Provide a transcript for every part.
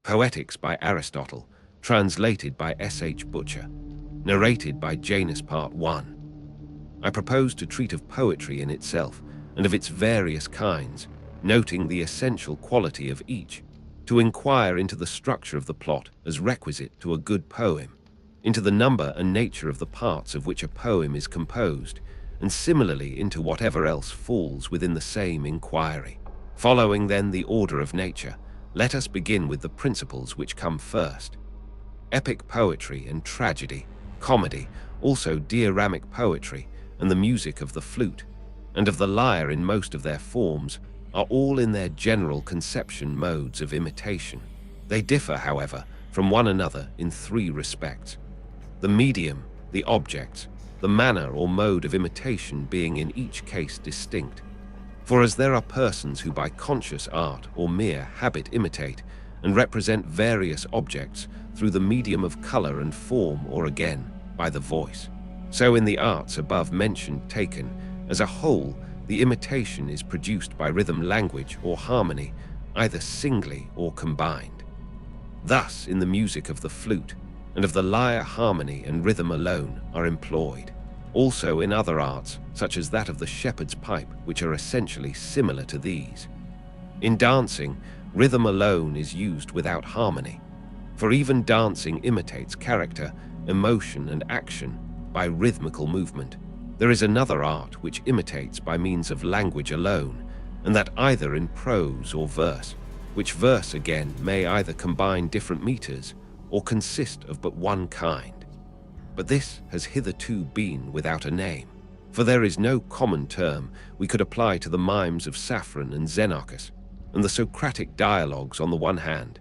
Poetics by Aristotle, translated by S.H. Butcher, narrated by Janus Part 1. I propose to treat of poetry in itself and of its various kinds, noting the essential quality of each, to inquire into the structure of the plot as requisite to a good poem, into the number and nature of the parts of which a poem is composed, and similarly into whatever else falls within the same inquiry. Following then the order of nature, let us begin with the principles which come first. Epic poetry and tragedy, comedy, also dioramic poetry, and the music of the flute, and of the lyre in most of their forms, are all in their general conception modes of imitation. They differ, however, from one another in three respects: the medium, the objects, the manner or mode of imitation being in each case distinct. For as there are persons who by conscious art or mere habit imitate and represent various objects through the medium of color and form, or again, by the voice, so in the arts above mentioned taken, as a whole, the imitation is produced by rhythm, language, or harmony, either singly or combined. Thus, in the music of the flute and of the lyre, harmony and rhythm alone are employed. Also in other arts, such as that of the shepherd's pipe, which are essentially similar to these. In dancing, rhythm alone is used without harmony, for even dancing imitates character, emotion, and action by rhythmical movement. There is another art which imitates by means of language alone, and that either in prose or verse, which verse again may either combine different meters or consist of but one kind. But this has hitherto been without a name, for there is no common term we could apply to the mimes of Saffron and Xenarchus, and the Socratic dialogues on the one hand,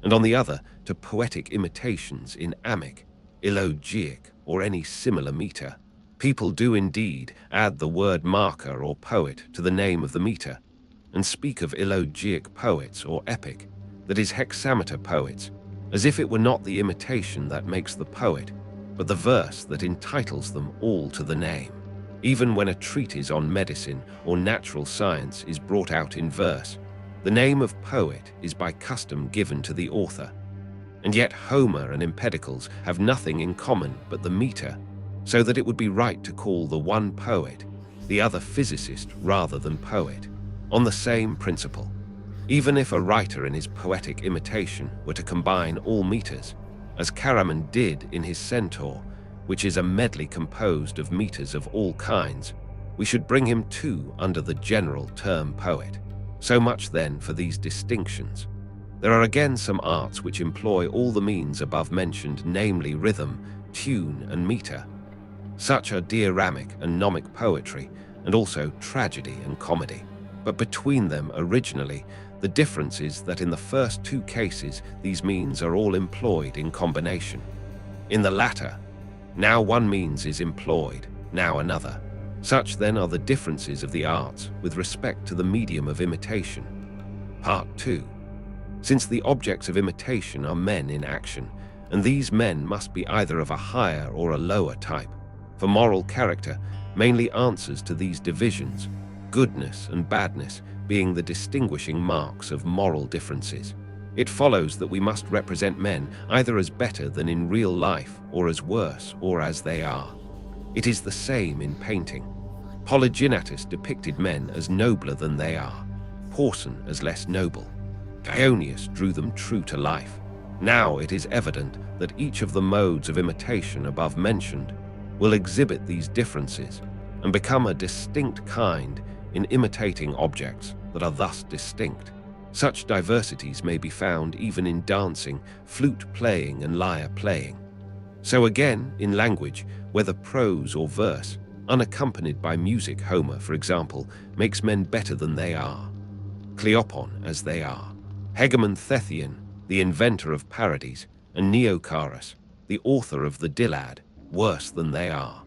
and on the other to poetic imitations in amic, elegiac, or any similar meter. People do indeed add the word marker or poet to the name of the meter, and speak of elegiac poets or epic, that is hexameter poets, as if it were not the imitation that makes the poet, but the verse that entitles them all to the name. Even when a treatise on medicine or natural science is brought out in verse, the name of poet is by custom given to the author. And yet Homer and Empedocles have nothing in common but the meter, so that it would be right to call the one poet, the other physicist rather than poet, on the same principle. Even if a writer in his poetic imitation were to combine all meters, as Caraman did in his Centaur, which is a medley composed of meters of all kinds, we should bring him too under the general term poet. So much then for these distinctions. There are again some arts which employ all the means above mentioned, namely rhythm, tune, and meter. Such are dioramic and nomic poetry, and also tragedy and comedy. But between them originally, the difference is that in the first two cases these means are all employed in combination. In the latter, now one means is employed, now another. Such then are the differences of the arts with respect to the medium of imitation. Part 2. Since the objects of imitation are men in action, and these men must be either of a higher or a lower type, for moral character mainly answers to these divisions, goodness and badness being the distinguishing marks of moral differences. It follows that we must represent men either as better than in real life, or as worse, or as they are. It is the same in painting. Polygenitus depicted men as nobler than they are, Porson as less noble. Dionysius drew them true to life. Now it is evident that each of the modes of imitation above mentioned will exhibit these differences and become a distinct kind in imitating objects that are thus distinct. Such diversities may be found even in dancing, flute playing, and lyre playing. So again, in language, whether prose or verse, unaccompanied by music, Homer, for example, makes men better than they are, Cleopon as they are, Hegemon Thethion, the inventor of parodies, and Neocharis, the author of the Dillad, worse than they are.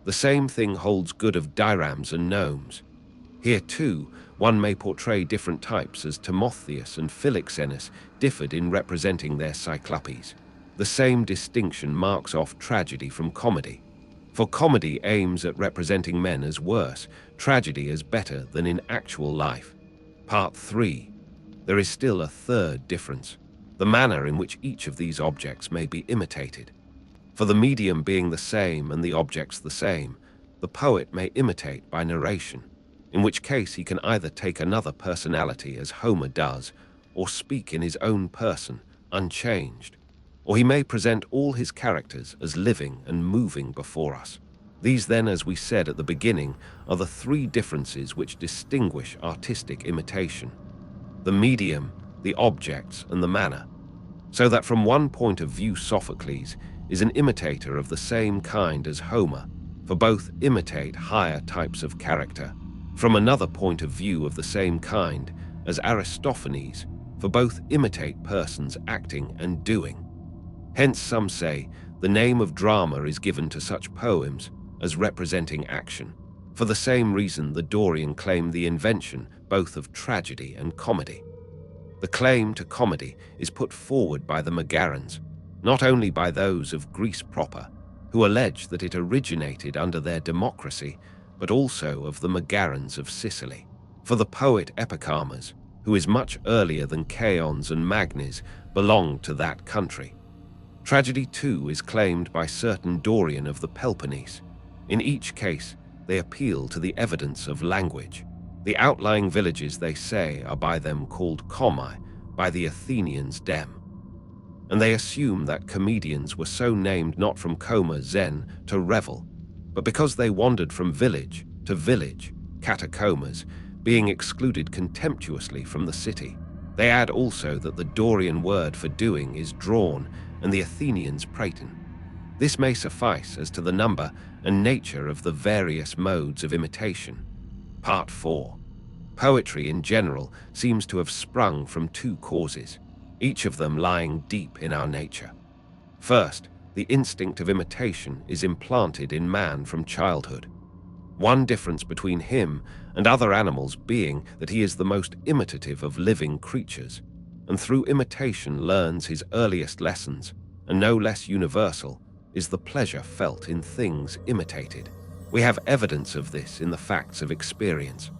The same thing holds good of dirams and gnomes. Here too, one may portray different types, as Timotheus and Philoxenus differed in representing their Cyclopes. The same distinction marks off tragedy from comedy. For comedy aims at representing men as worse, tragedy as better than in actual life. Part 3. There is still a third difference. the manner in which each of these objects may be imitated. For the medium being the same and the objects the same, the poet may imitate by narration, in which case he can either take another personality as Homer does, or speak in his own person, unchanged, or he may present all his characters as living and moving before us. These then, as we said at the beginning, are the three differences which distinguish artistic imitation: the medium, the objects, and the manner. So that from one point of view Sophocles is an imitator of the same kind as Homer, for both imitate higher types of character. From another point of view of the same kind as Aristophanes, for both imitate persons acting and doing. Hence some say the name of drama is given to such poems as representing action. For the same reason the Dorian claimed the invention both of tragedy and comedy. The claim to comedy is put forward by the Megarans, not only by those of Greece proper, who allege that it originated under their democracy, but also of the Megarans of Sicily. For the poet Epicharmus, who is much earlier than Chaons and Magnes, belonged to that country. Tragedy too is claimed by certain Dorian of the Peloponnese. In each case, they appeal to the evidence of language. The outlying villages, they say, are by them called Comai, by the Athenians Dem. And they assume that comedians were so named not from coma zen to revel, but because they wandered from village to village, catacombas, being excluded contemptuously from the city. They add also that the Dorian word for doing is drawn, and the Athenians praeton. This may suffice as to the number and nature of the various modes of imitation. Part 4. Poetry in general seems to have sprung from two causes, each of them lying deep in our nature. First, the instinct of imitation is implanted in man from childhood. One difference between him and other animals being that he is the most imitative of living creatures, and through imitation learns his earliest lessons, and no less universal is the pleasure felt in things imitated. We have evidence of this in the facts of experience.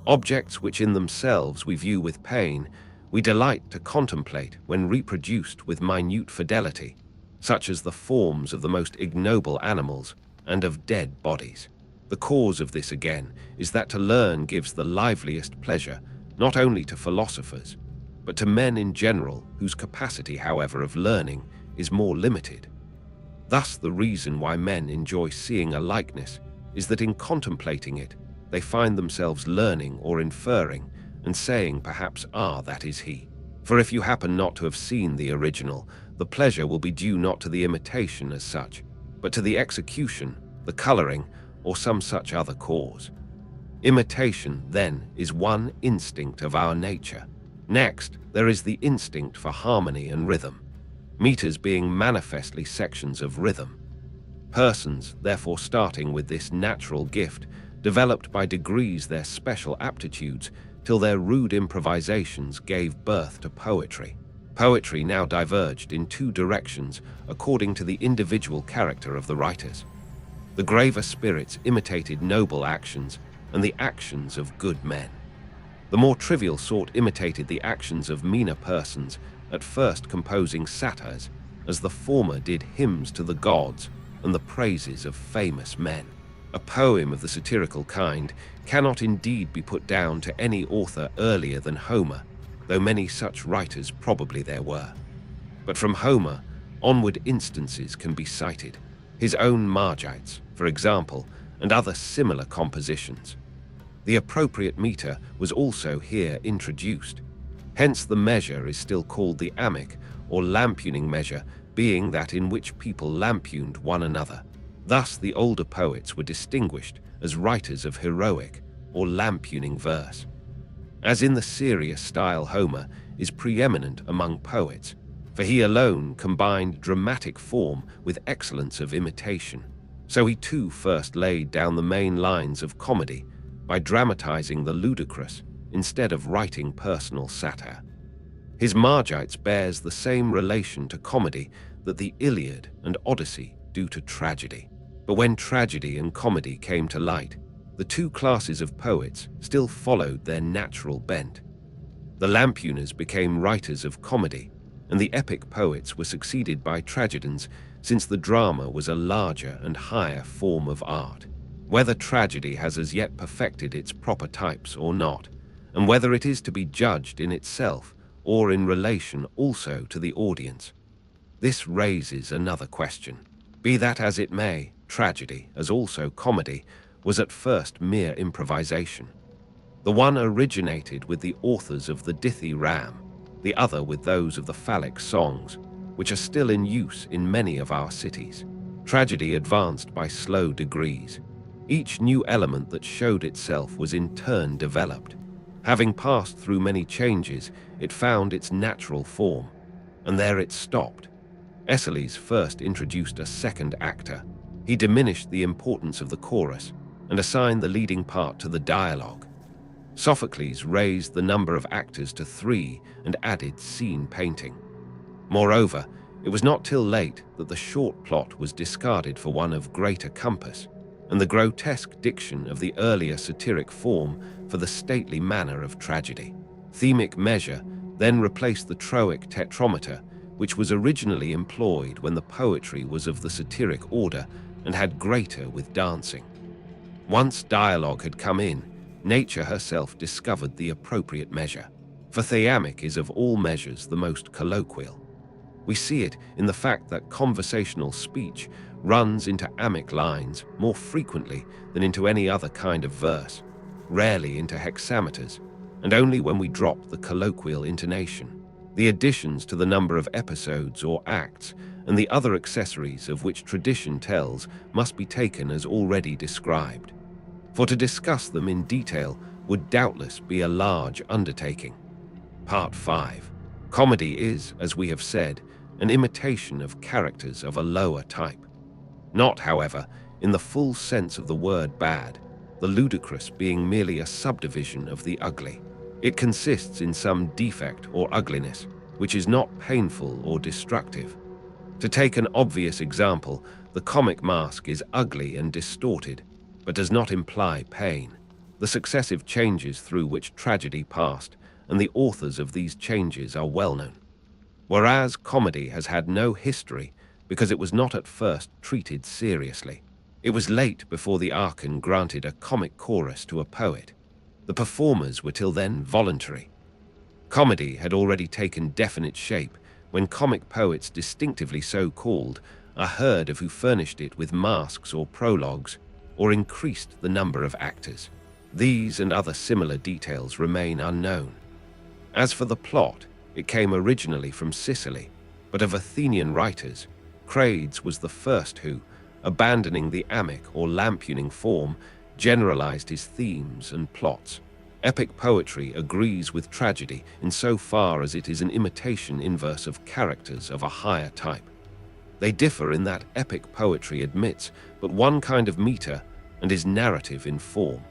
Objects which in themselves we view with pain, we delight to contemplate when reproduced with minute fidelity, such as the forms of the most ignoble animals and of dead bodies. The cause of this, again, is that to learn gives the liveliest pleasure, not only to philosophers, but to men in general, whose capacity, however, of learning is more limited. Thus, the reason why men enjoy seeing a likeness is that in contemplating it, they find themselves learning or inferring, and saying perhaps, "Ah, that is he." For if you happen not to have seen the original, the pleasure will be due not to the imitation as such, but to the execution, the coloring, or some such other cause. Imitation, then, is one instinct of our nature. Next, there is the instinct for harmony and rhythm, meters being manifestly sections of rhythm. Persons, therefore, starting with this natural gift, developed by degrees their special aptitudes, till their rude improvisations gave birth to poetry. Poetry now diverged in two directions according to the individual character of the writers. The graver spirits imitated noble actions and the actions of good men. The more trivial sort imitated the actions of meaner persons, at first composing satires, as the former did hymns to the gods and the praises of famous men. A poem of the satirical kind cannot indeed be put down to any author earlier than Homer, though many such writers probably there were. But from Homer, onward instances can be cited, his own Margites, for example, and other similar compositions. The appropriate meter was also here introduced. Hence the measure is still called the amic, or lampooning measure, being that in which people lampooned one another. Thus the older poets were distinguished as writers of heroic or lampooning verse. As in the serious style, Homer is preeminent among poets, for he alone combined dramatic form with excellence of imitation. So he too first laid down the main lines of comedy by dramatizing the ludicrous instead of writing personal satire. His Margites bears the same relation to comedy that the Iliad and Odyssey do to tragedy. But when tragedy and comedy came to light, the two classes of poets still followed their natural bent. The lampooners became writers of comedy, and the epic poets were succeeded by tragedians, since the drama was a larger and higher form of art. Whether tragedy has as yet perfected its proper types or not, and whether it is to be judged in itself or in relation also to the audience, this raises another question. Be that as it may, tragedy, as also comedy, was at first mere improvisation. The one originated with the authors of the dithy ram, the other with those of the phallic songs, which are still in use in many of our cities. Tragedy advanced by slow degrees. Each new element that showed itself was in turn developed. Having passed through many changes, it found its natural form, and there it stopped. Aeschylus first introduced a second actor. He diminished the importance of the chorus and assigned the leading part to the dialogue. Sophocles raised the number of actors to 3 and added scene painting. Moreover, it was not till late that the short plot was discarded for one of greater compass, and the grotesque diction of the earlier satiric form for the stately manner of tragedy. Themic measure then replaced the troic tetrameter, which was originally employed when the poetry was of the satiric order and had greater with dancing. Once dialogue had come in, nature herself discovered the appropriate measure, for themic is of all measures the most colloquial. We see it in the fact that conversational speech runs into amic lines more frequently than into any other kind of verse, rarely into hexameters, and only when we drop the colloquial intonation. The additions to the number of episodes or acts and the other accessories of which tradition tells must be taken as already described, for to discuss them in detail would doubtless be a large undertaking. Part 5. Comedy is, as we have said, an imitation of characters of a lower type. Not, however, in the full sense of the word bad, the ludicrous being merely a subdivision of the ugly. It consists in some defect or ugliness, which is not painful or destructive. To take an obvious example, the comic mask is ugly and distorted, but does not imply pain. The successive changes through which tragedy passed, and the authors of these changes are well known. Whereas comedy has had no history, because it was not at first treated seriously. It was late before the Archon granted a comic chorus to a poet. The performers were till then voluntary. Comedy had already taken definite shape when comic poets, distinctively so called, are heard of who furnished it with masks or prologues, or increased the number of actors. These and other similar details remain unknown. As for the plot, it came originally from Sicily, but of Athenian writers, Crates was the first who, abandoning the amic or lampooning form, generalized his themes and plots. Epic poetry agrees with tragedy in so far as it is an imitation inverse of characters of a higher type. They differ in that epic poetry admits but one kind of meter and is narrative in form.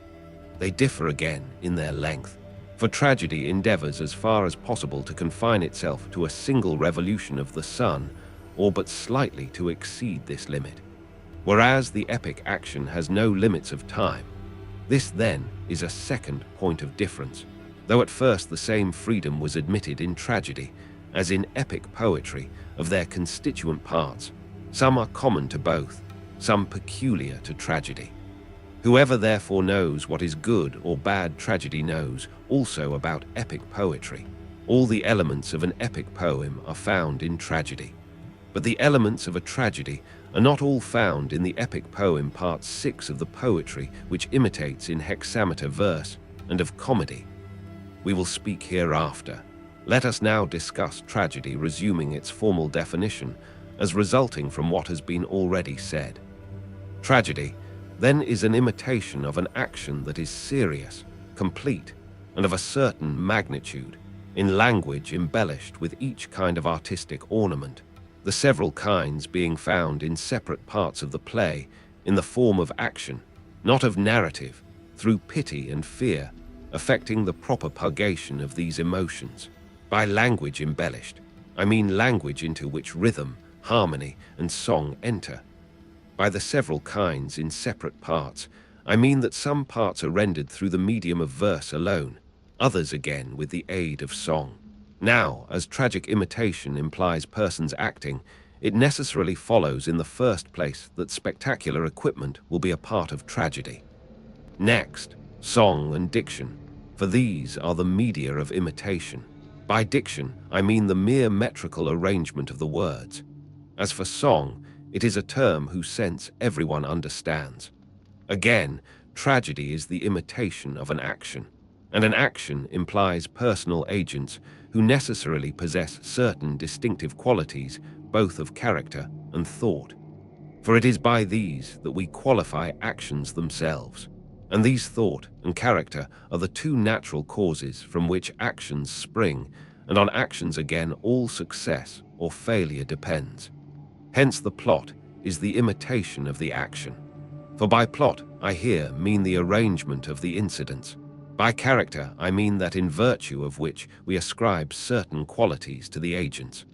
They differ again in their length, for tragedy endeavors as far as possible to confine itself to a single revolution of the sun, or but slightly to exceed this limit, whereas the epic action has no limits of time. This, then, is a second point of difference, though at first the same freedom was admitted in tragedy as in epic poetry of their constituent parts. Some are common to both, some peculiar to tragedy. Whoever therefore knows what is good or bad tragedy knows also about epic poetry. All the elements of an epic poem are found in tragedy. But the elements of a tragedy are not all found in the epic poem part 6 of the poetry which imitates in hexameter verse, and of comedy. We will speak hereafter. Let us now discuss tragedy, resuming its formal definition as resulting from what has been already said. Tragedy, then, is an imitation of an action that is serious, complete, and of a certain magnitude, in language embellished with each kind of artistic ornament, the several kinds being found in separate parts of the play, in the form of action, not of narrative, through pity and fear, affecting the proper purgation of these emotions. By language embellished, I mean language into which rhythm, harmony, and song enter. By the several kinds in separate parts, I mean that some parts are rendered through the medium of verse alone, others again with the aid of song. Now, as tragic imitation implies persons acting, it necessarily follows in the first place that spectacular equipment will be a part of tragedy. Next, song and diction, for these are the media of imitation. By diction, I mean the mere metrical arrangement of the words. As for song, it is a term whose sense everyone understands. Again, tragedy is the imitation of an action, and an action implies personal agents who necessarily possess certain distinctive qualities, both of character and thought. For it is by these that we qualify actions themselves, and these thought and character are the two natural causes from which actions spring, and on actions again all success or failure depends. Hence the plot is the imitation of the action. For by plot, I here mean the arrangement of the incidents. By character, I mean that in virtue of which we ascribe certain qualities to the agents.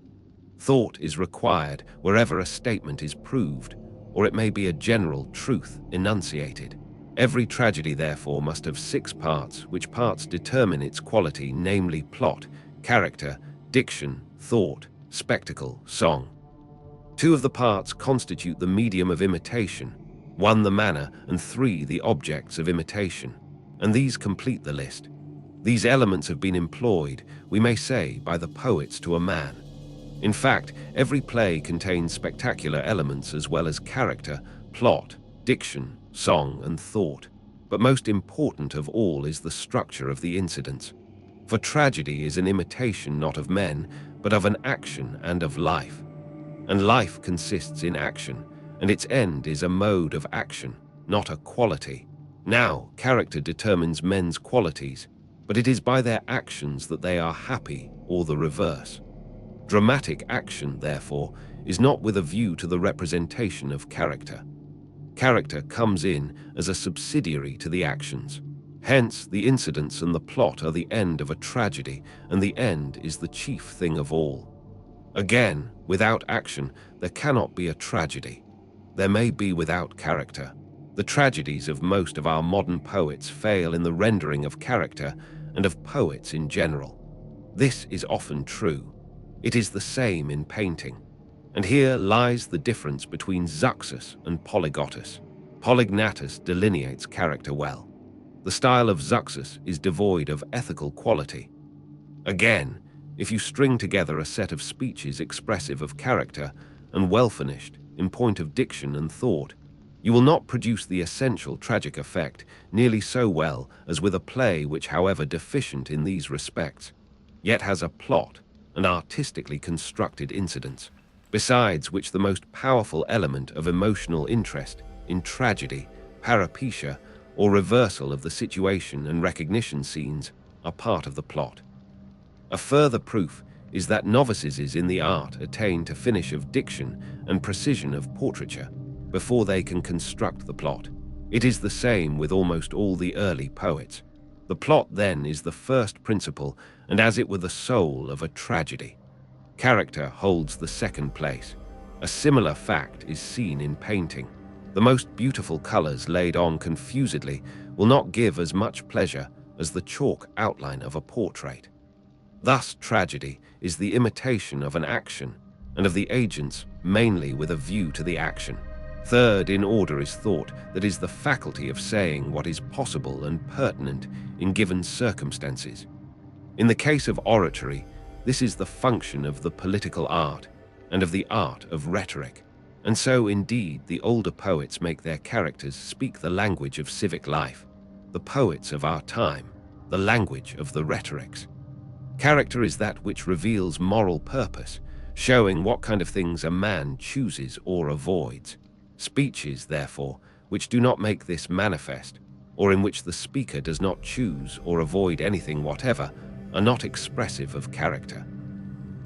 Thought is required wherever a statement is proved, or it may be a general truth enunciated. Every tragedy, therefore, must have 6 parts, which parts determine its quality, namely plot, character, diction, thought, spectacle, song. 2 of the parts constitute the medium of imitation, 1 the manner, and 3 the objects of imitation, and these complete the list. These elements have been employed, we may say, by the poets to a man. In fact, every play contains spectacular elements as well as character, plot, diction, song, and thought. But most important of all is the structure of the incidents. For tragedy is an imitation not of men, but of an action and of life. And life consists in action, and its end is a mode of action, not a quality. Now, character determines men's qualities, but it is by their actions that they are happy or the reverse. Dramatic action, therefore, is not with a view to the representation of character. Character comes in as a subsidiary to the actions. Hence, the incidents and the plot are the end of a tragedy, and the end is the chief thing of all. Again, without action, there cannot be a tragedy. There may be without character. The tragedies of most of our modern poets fail in the rendering of character and of poets in general. This is often true. It is the same in painting. And here lies the difference between Zeuxis and Polygnotus. Polygnotus delineates character well. The style of Zeuxis is devoid of ethical quality. Again, if you string together a set of speeches expressive of character and well-finished in point of diction and thought, you will not produce the essential tragic effect nearly so well as with a play which, however deficient in these respects, yet has a plot and artistically constructed incidents, besides which the most powerful element of emotional interest in tragedy, peripetia, or reversal of the situation and recognition scenes are part of the plot. A further proof is that novices in the art attain to finish of diction and precision of portraiture before they can construct the plot. It is the same with almost all the early poets. The plot then is the first principle and as it were the soul of a tragedy. Character holds the second place. A similar fact is seen in painting. The most beautiful colors laid on confusedly will not give as much pleasure as the chalk outline of a portrait. Thus, tragedy is the imitation of an action and of the agents mainly with a view to the action. Third in order is thought, that is the faculty of saying what is possible and pertinent in given circumstances. In the case of oratory, this is the function of the political art and of the art of rhetoric. And so, indeed, the older poets make their characters speak the language of civic life, the poets of our time, the language of the rhetorics. Character is that which reveals moral purpose, showing what kind of things a man chooses or avoids. Speeches, therefore, which do not make this manifest, or in which the speaker does not choose or avoid anything whatever, are not expressive of character.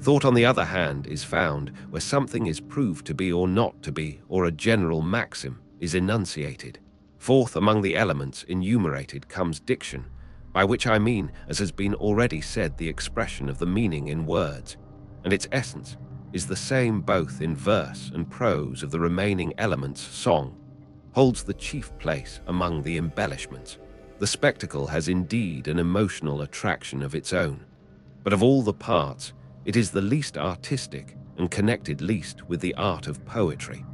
Thought, on the other hand, is found where something is proved to be or not to be, or a general maxim is enunciated. Fourth among the elements enumerated comes diction, by which I mean, as has been already said, the expression of the meaning in words, and its essence is the same both in verse and prose of the remaining elements. Song holds the chief place among the embellishments. The spectacle has indeed an emotional attraction of its own. But of all the parts, it is the least artistic and connected least with the art of poetry.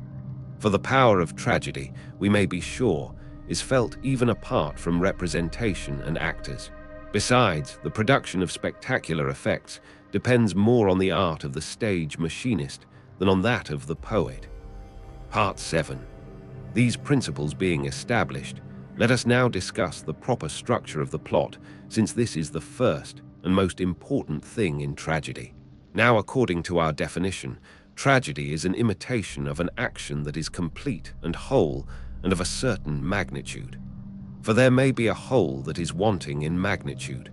For the power of tragedy, we may be sure, is felt even apart from representation and actors. Besides, the production of spectacular effects depends more on the art of the stage machinist than on that of the poet. Part 7. These principles being established, let us now discuss the proper structure of the plot, since this is the first and most important thing in tragedy. Now, according to our definition, tragedy is an imitation of an action that is complete and whole and of a certain magnitude. For there may be a whole that is wanting in magnitude.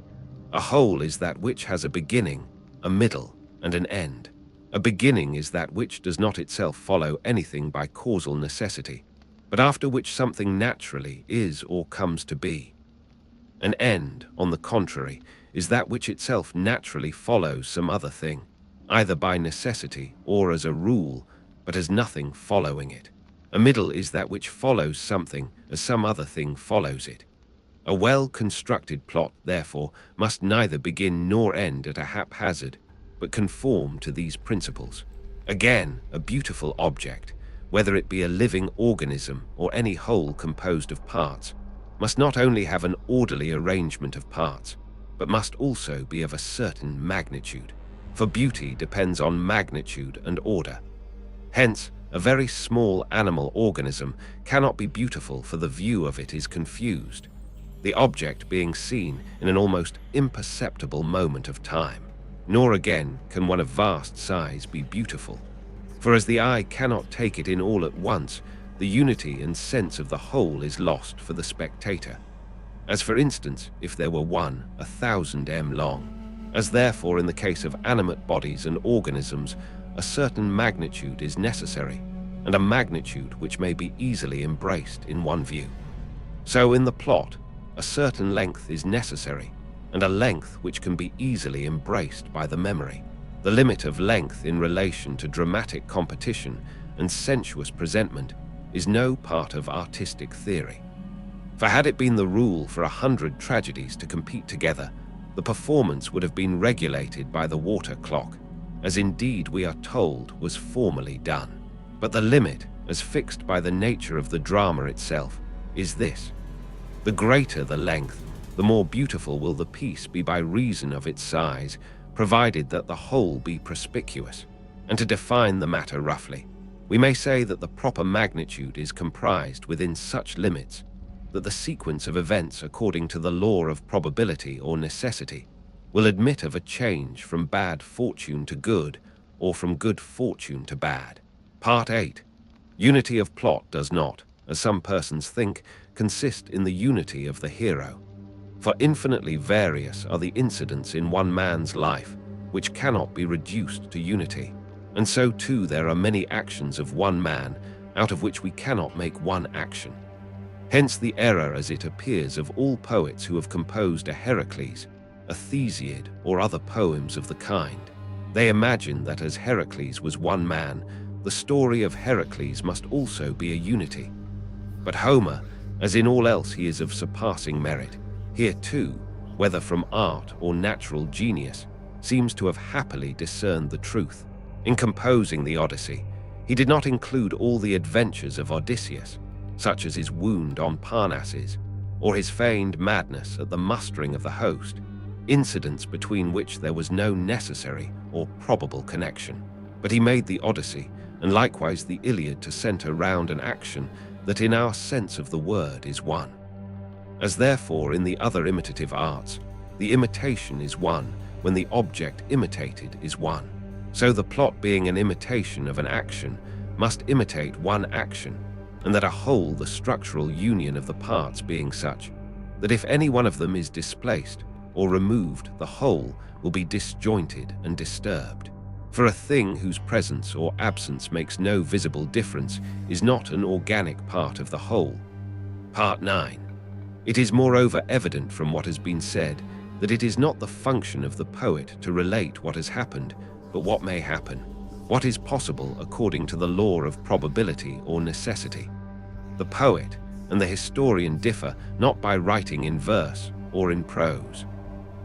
A whole is that which has a beginning, a middle, and an end. A beginning is that which does not itself follow anything by causal necessity, but after which something naturally is or comes to be. An end, on the contrary, is that which itself naturally follows some other thing, either by necessity or as a rule, but as nothing following it. A middle is that which follows something as some other thing follows it. A well-constructed plot, therefore, must neither begin nor end at a haphazard, but conform to these principles. Again, a beautiful object, whether it be a living organism or any whole composed of parts, must not only have an orderly arrangement of parts, but must also be of a certain magnitude, for beauty depends on magnitude and order. Hence, a very small animal organism cannot be beautiful, for the view of it is confused, the object being seen in an almost imperceptible moment of time. Nor again can one of vast size be beautiful, for as the eye cannot take it in all at once, the unity and sense of the whole is lost for the spectator. As for instance, if there were 1,000 m long, as therefore in the case of animate bodies and organisms, a certain magnitude is necessary, and a magnitude which may be easily embraced in one view. So in the plot, a certain length is necessary, and a length which can be easily embraced by the memory. The limit of length in relation to dramatic competition and sensuous presentment is no part of artistic theory. For had it been the rule for 100 tragedies to compete together, the performance would have been regulated by the water clock, as indeed we are told was formerly done. But the limit, as fixed by the nature of the drama itself, is this: the greater the length, the more beautiful will the piece be by reason of its size, provided that the whole be perspicuous. And to define the matter roughly, we may say that the proper magnitude is comprised within such limits that the sequence of events according to the law of probability or necessity will admit of a change from bad fortune to good, or from good fortune to bad. Part 8. Unity of plot does not, as some persons think, consist in the unity of the hero. For infinitely various are the incidents in one man's life, which cannot be reduced to unity. And so too there are many actions of one man, out of which we cannot make one action. Hence the error as it appears of all poets who have composed a Heracles, a Thesiad, or other poems of the kind. They imagine that as Heracles was one man, the story of Heracles must also be a unity. But Homer, as in all else he is of surpassing merit, here too, whether from art or natural genius, seems to have happily discerned the truth. In composing the Odyssey, he did not include all the adventures of Odysseus, such as his wound on Parnassus, or his feigned madness at the mustering of the host, incidents between which there was no necessary or probable connection. But he made the Odyssey, and likewise the Iliad, to center round an action that in our sense of the word is one. As therefore in the other imitative arts, the imitation is one when the object imitated is one. So the plot, being an imitation of an action, must imitate one action, and that a whole, the structural union of the parts being such, that if any one of them is displaced or removed, the whole will be disjointed and disturbed. For a thing whose presence or absence makes no visible difference is not an organic part of the whole. Part 9. It is moreover evident from what has been said that it is not the function of the poet to relate what has happened, but what may happen, what is possible according to the law of probability or necessity. The poet and the historian differ not by writing in verse or in prose,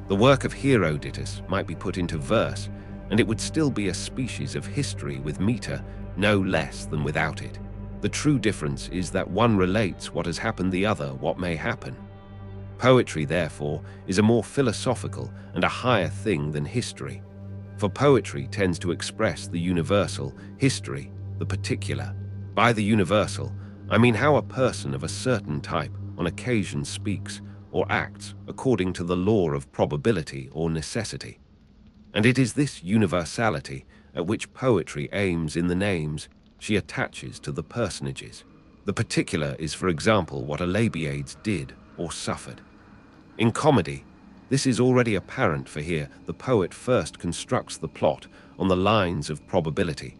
The work of Herodotus might be put into verse, and it would still be a species of history with meter, no less than without it. The true difference is that one relates what has happened, the other what may happen. Poetry, therefore, is a more philosophical and a higher thing than history. For poetry tends to express the universal, history, the particular. By the universal, I mean how a person of a certain type on occasion speaks or acts according to the law of probability or necessity. And it is this universality at which poetry aims in the names she attaches to the personages. The particular is, for example, what Alcibiades did or suffered. In comedy, this is already apparent, for here the poet first constructs the plot on the lines of probability,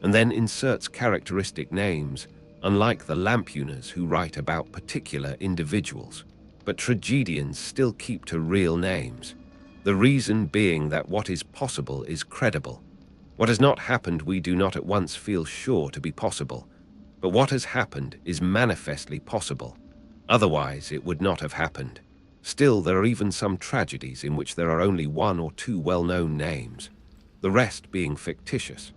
and then inserts characteristic names, unlike the lampooners who write about particular individuals. But tragedians still keep to real names, the reason being that what is possible is credible. What has not happened we do not at once feel sure to be possible, but what has happened is manifestly possible. Otherwise it would not have happened. Still, there are even some tragedies in which there are only one or two well-known names, the rest being fictitious.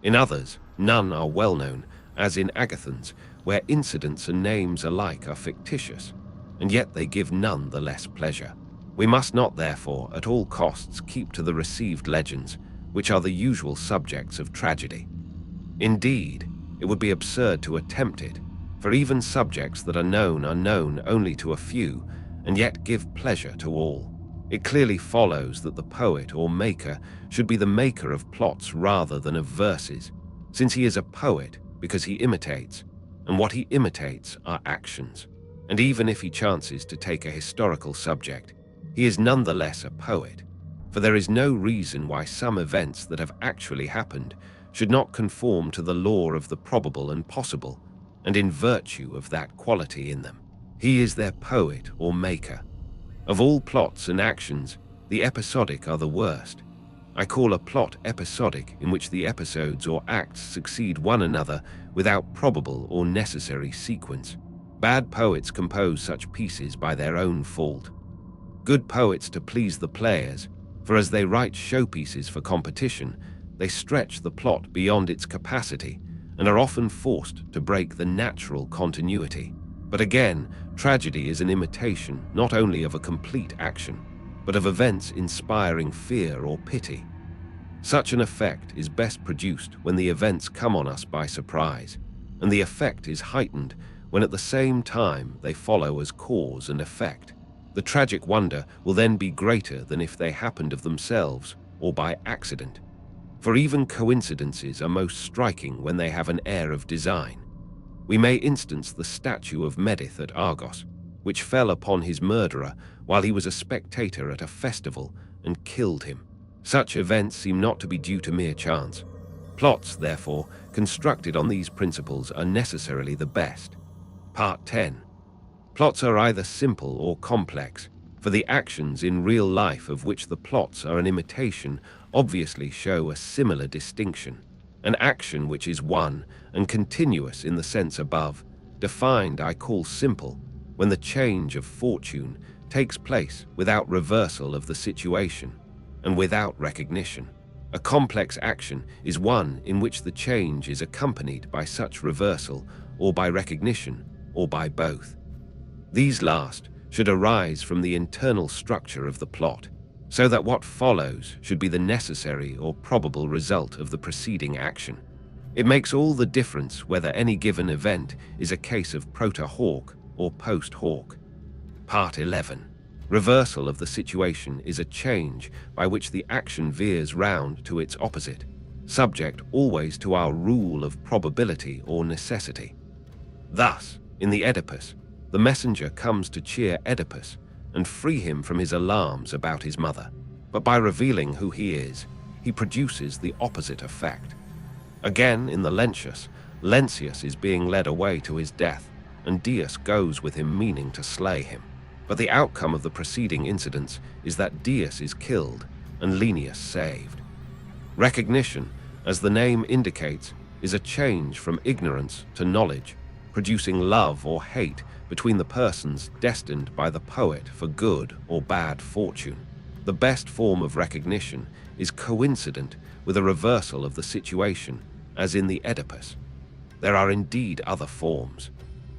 In others, none are well-known, as in Agathons, where incidents and names alike are fictitious, and yet they give none the less pleasure. We must not, therefore, at all costs keep to the received legends, which are the usual subjects of tragedy. Indeed, it would be absurd to attempt it, for even subjects that are known only to a few, and yet give pleasure to all. It clearly follows that the poet or maker should be the maker of plots rather than of verses, since he is a poet because he imitates, and what he imitates are actions. And even if he chances to take a historical subject, he is nonetheless a poet, for there is no reason why some events that have actually happened should not conform to the law of the probable and possible, and in virtue of that quality in them. He is their poet or maker. Of all plots and actions, the episodic are the worst. I call a plot episodic in which the episodes or acts succeed one another without probable or necessary sequence. Bad poets compose such pieces by their own fault. Good poets to please the players, for as they write showpieces for competition, they stretch the plot beyond its capacity and are often forced to break the natural continuity. But again, tragedy is an imitation not only of a complete action, but of events inspiring fear or pity. Such an effect is best produced when the events come on us by surprise, and the effect is heightened when at the same time they follow as cause and effect. The tragic wonder will then be greater than if they happened of themselves or by accident. For even coincidences are most striking when they have an air of design. We may instance the statue of Medith at Argos, which fell upon his murderer while he was a spectator at a festival and killed him. Such events seem not to be due to mere chance. Plots, therefore, constructed on these principles are necessarily the best. Part 10. Plots are either simple or complex, for the actions in real life of which the plots are an imitation obviously show a similar distinction. An action which is one and continuous in the sense above, defined, I call simple, when the change of fortune takes place without reversal of the situation and without recognition. A complex action is one in which the change is accompanied by such reversal or by recognition or by both. These last should arise from the internal structure of the plot, so that what follows should be the necessary or probable result of the preceding action. It makes all the difference whether any given event is a case of proto-hoc or post-hoc. Part 11. Reversal of the situation is a change by which the action veers round to its opposite, subject always to our rule of probability or necessity. Thus, in the Oedipus, the messenger comes to cheer Oedipus and free him from his alarms about his mother, but by revealing who he is, he produces the opposite effect. Again, in the Lentulus, Lentulus is being led away to his death, and Dius goes with him meaning to slay him. But the outcome of the preceding incidents is that Dius is killed and Lentulus saved. Recognition, as the name indicates, is a change from ignorance to knowledge, producing love or hate between the persons destined by the poet for good or bad fortune. The best form of recognition is coincident with a reversal of the situation, as in the Oedipus. There are indeed other forms.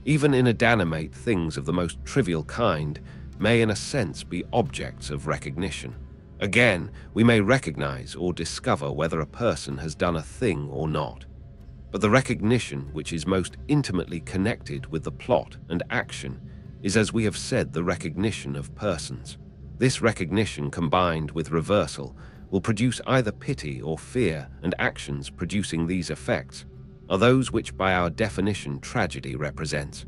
Even inanimate things of the most trivial kind may in a sense be objects of recognition. Again, we may recognize or discover whether a person has done a thing or not. But the recognition which is most intimately connected with the plot and action is, as we have said, the recognition of persons. This recognition combined with reversal will produce either pity or fear, and actions producing these effects are those which by our definition tragedy represents.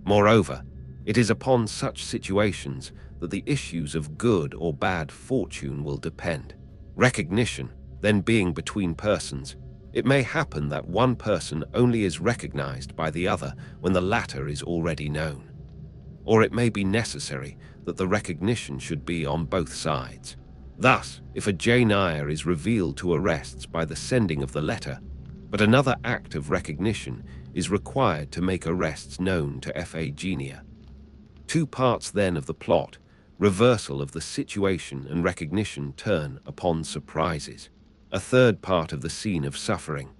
Moreover, it is upon such situations that the issues of good or bad fortune will depend. Recognition, then, being between persons, it may happen that one person only is recognized by the other when the latter is already known. Or it may be necessary that the recognition should be on both sides. Thus, if a Janus is revealed to arrests by the sending of the letter, but another act of recognition is required to make arrests known to Iphigenia. Two parts then of the plot, reversal of the situation and recognition, turn upon surprises. A third part of the scene of suffering.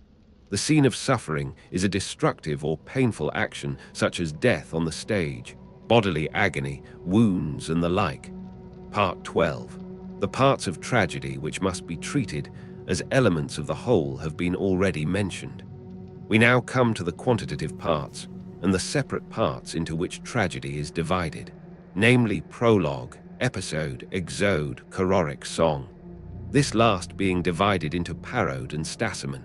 The scene of suffering is a destructive or painful action such as death on the stage, bodily agony, wounds, and the like. Part 12. The parts of tragedy which must be treated as elements of the whole have been already mentioned. We now come to the quantitative parts and the separate parts into which tragedy is divided, namely prologue, episode, exode, chororic song. This last being divided into parode and stasimon.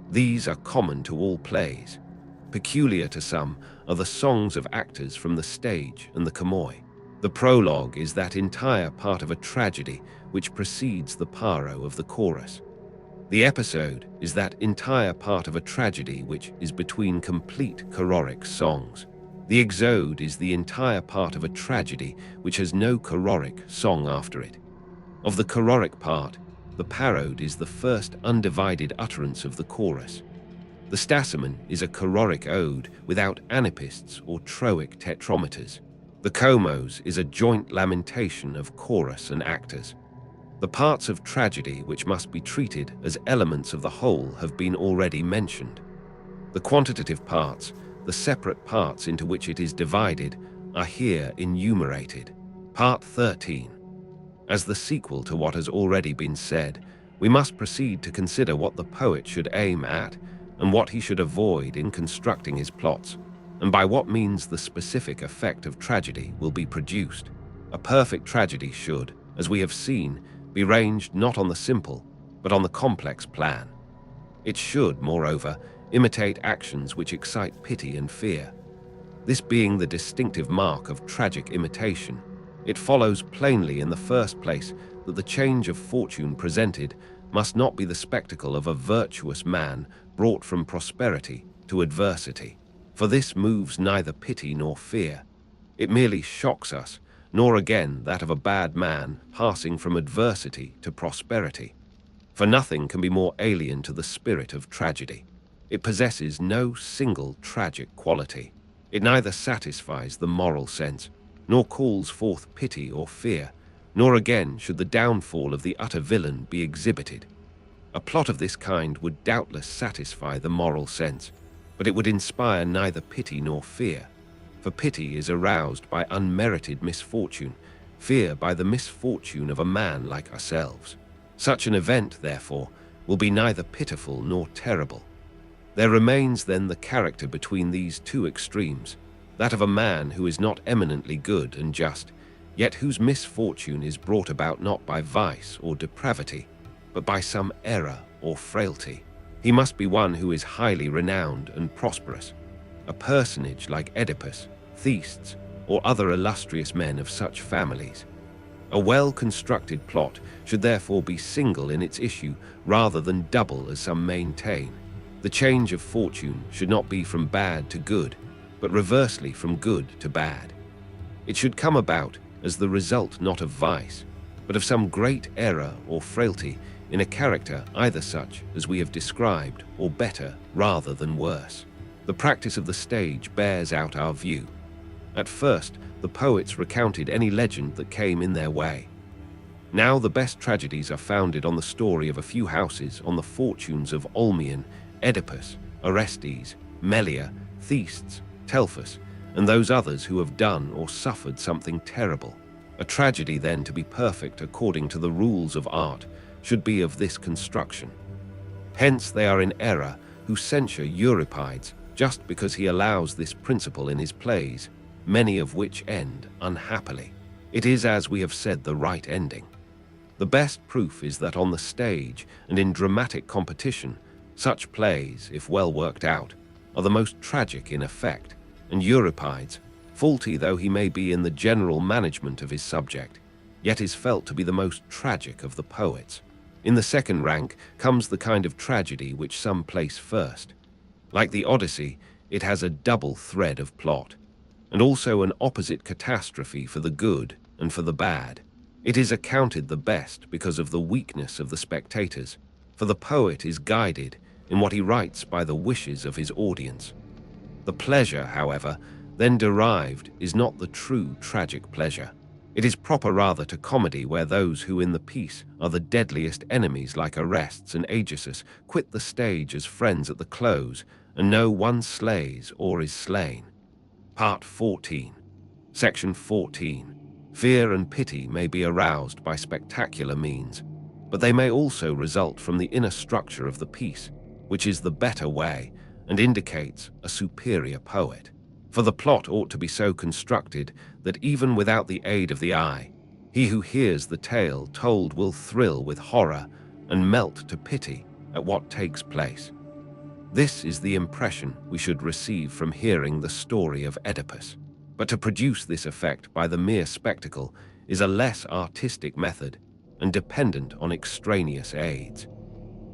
These are common to all plays. Peculiar to some are the songs of actors from the stage and the chomoi. The prologue is that entire part of a tragedy which precedes the paro of the chorus. The episode is that entire part of a tragedy which is between complete chororic songs. The exode is the entire part of a tragedy which has no chororic song after it. Of the chororic part, the parode is the first undivided utterance of the chorus. The stasimon is a chororic ode without anapists or troic tetrameters. The chomos is a joint lamentation of chorus and actors. The parts of tragedy which must be treated as elements of the whole have been already mentioned. The quantitative parts, the separate parts into which it is divided, are here enumerated. Part 13. As the sequel to what has already been said, we must proceed to consider what the poet should aim at and what he should avoid in constructing his plots, and by what means the specific effect of tragedy will be produced. A perfect tragedy should, as we have seen, be ranged not on the simple, but on the complex plan. It should, moreover, imitate actions which excite pity and fear. This being the distinctive mark of tragic imitation, it follows plainly in the first place that the change of fortune presented must not be the spectacle of a virtuous man brought from prosperity to adversity, for this moves neither pity nor fear. It merely shocks us, nor again that of a bad man passing from adversity to prosperity. For nothing can be more alien to the spirit of tragedy. It possesses no single tragic quality. It neither satisfies the moral sense, nor calls forth pity or fear, nor again should the downfall of the utter villain be exhibited. A plot of this kind would doubtless satisfy the moral sense, but it would inspire neither pity nor fear. For pity is aroused by unmerited misfortune, fear by the misfortune of a man like ourselves. Such an event, therefore, will be neither pitiful nor terrible. There remains then the character between these two extremes, that of a man who is not eminently good and just, yet whose misfortune is brought about not by vice or depravity, but by some error or frailty. He must be one who is highly renowned and prosperous, a personage like Oedipus, Thyestes, or other illustrious men of such families. A well-constructed plot should therefore be single in its issue rather than double as some maintain. The change of fortune should not be from bad to good, but reversely from good to bad. It should come about as the result not of vice, but of some great error or frailty in a character either such as we have described or better rather than worse. The practice of the stage bears out our view. At first, the poets recounted any legend that came in their way. Now the best tragedies are founded on the story of a few houses, on the fortunes of Olmian, Oedipus, Orestes, Melia, Thyestes, Telephus, and those others who have done or suffered something terrible. A tragedy, then, to be perfect according to the rules of art, should be of this construction. Hence they are in error who censure Euripides just because he allows this principle in his plays, many of which end unhappily. It is, as we have said, the right ending. The best proof is that on the stage and in dramatic competition, such plays, if well worked out, are the most tragic in effect, and Euripides, faulty though he may be in the general management of his subject, yet is felt to be the most tragic of the poets. In the second rank comes the kind of tragedy which some place first. Like the Odyssey, it has a double thread of plot, and also an opposite catastrophe for the good and for the bad. It is accounted the best because of the weakness of the spectators, for the poet is guided in what he writes by the wishes of his audience. The pleasure, however, then derived is not the true tragic pleasure. It is proper rather to comedy, where those who in the piece are the deadliest enemies, like Orestes and Aegisthus, quit the stage as friends at the close, and no one slays or is slain. Part 14. Section 14. Fear and pity may be aroused by spectacular means, but they may also result from the inner structure of the piece, which is the better way and indicates a superior poet. For the plot ought to be so constructed that even without the aid of the eye, he who hears the tale told will thrill with horror and melt to pity at what takes place. This is the impression we should receive from hearing the story of Oedipus. But to produce this effect by the mere spectacle is a less artistic method and dependent on extraneous aids.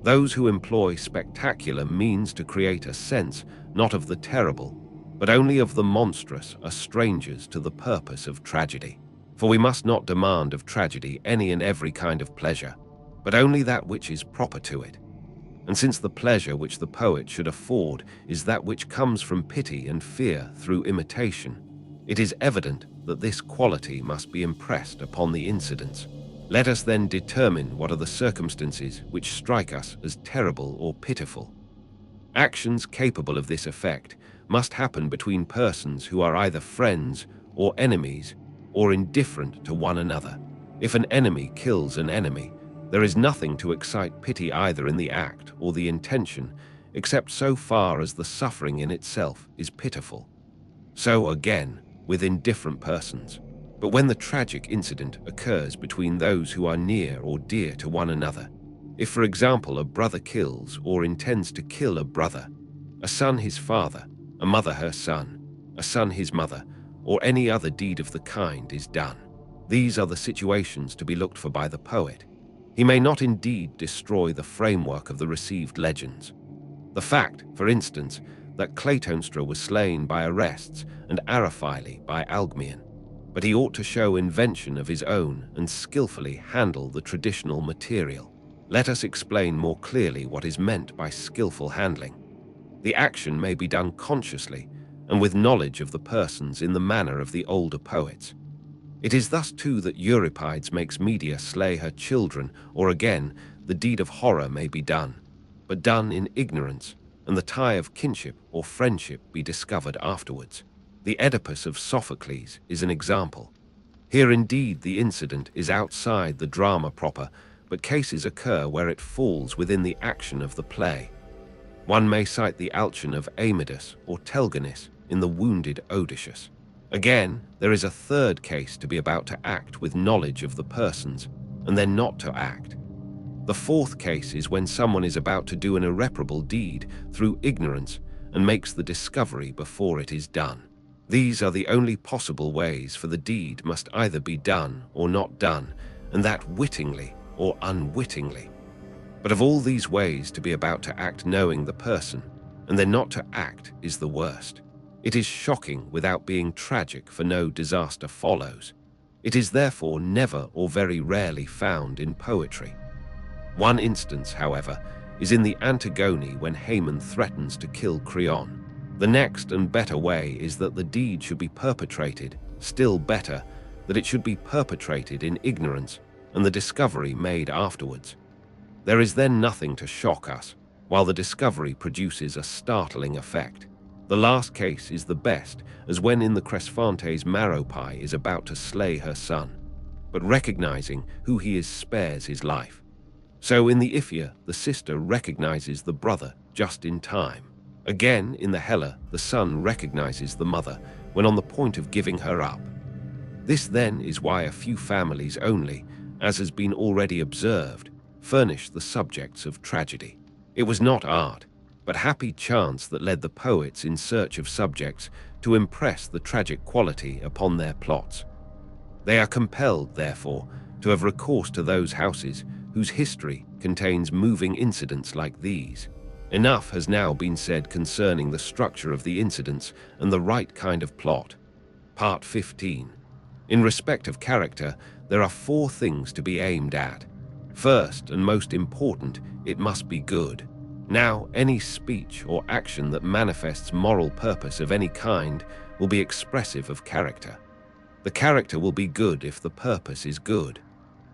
Those who employ spectacular means to create a sense not of the terrible, but only of the monstrous, are strangers to the purpose of tragedy. For we must not demand of tragedy any and every kind of pleasure, but only that which is proper to it. And since the pleasure which the poet should afford is that which comes from pity and fear through imitation, it is evident that this quality must be impressed upon the incidents. Let us then determine what are the circumstances which strike us as terrible or pitiful. Actions capable of this effect must happen between persons who are either friends or enemies or indifferent to one another. If an enemy kills an enemy, there is nothing to excite pity either in the act or the intention, except so far as the suffering in itself is pitiful. So again, with indifferent persons. But when the tragic incident occurs between those who are near or dear to one another, if, for example, a brother kills or intends to kill a brother, a son his father, a mother her son, a son his mother, or any other deed of the kind is done, these are the situations to be looked for by the poet. He may not indeed destroy the framework of the received legends. The fact, for instance, that Clytemnestra was slain by Orestes and Aristotle by Alcmaeon, but he ought to show invention of his own and skillfully handle the traditional material. Let us explain more clearly what is meant by skillful handling. The action may be done consciously and with knowledge of the persons in the manner of the older poets. It is thus too that Euripides makes Medea slay her children, or again, the deed of horror may be done, but done in ignorance, and the tie of kinship or friendship be discovered afterwards. The Oedipus of Sophocles is an example. Here indeed the incident is outside the drama proper, but cases occur where it falls within the action of the play. One may cite the Alcyon of Amadis or Telgonus in the Wounded Odysseus. Again, there is a third case to be about to act with knowledge of the persons, and then not to act. The fourth case is when someone is about to do an irreparable deed through ignorance and makes the discovery before it is done. These are the only possible ways, for the deed must either be done or not done, and that wittingly or unwittingly. But of all these ways, to be about to act knowing the person, and then not to act, is the worst. It is shocking without being tragic, for no disaster follows. It is therefore never or very rarely found in poetry. One instance, however, is in the Antigone when Haman threatens to kill Creon. The next and better way is that the deed should be perpetrated, still better, that it should be perpetrated in ignorance, and the discovery made afterwards. There is then nothing to shock us, while the discovery produces a startling effect. The last case is the best, as when in the Cresfantes Merope is about to slay her son, but recognizing who he is spares his life. So in the Iphia, the sister recognizes the brother just in time. Again, in the Hella, the son recognizes the mother when on the point of giving her up. This then is why a few families only, as has been already observed, furnish the subjects of tragedy. It was not art, but happy chance that led the poets in search of subjects to impress the tragic quality upon their plots. They are compelled, therefore, to have recourse to those houses whose history contains moving incidents like these. Enough has now been said concerning the structure of the incidents and the right kind of plot. Part 15. In respect of character, there are 4 things to be aimed at. First and most important, it must be good. Now, any speech or action that manifests moral purpose of any kind will be expressive of character. The character will be good if the purpose is good.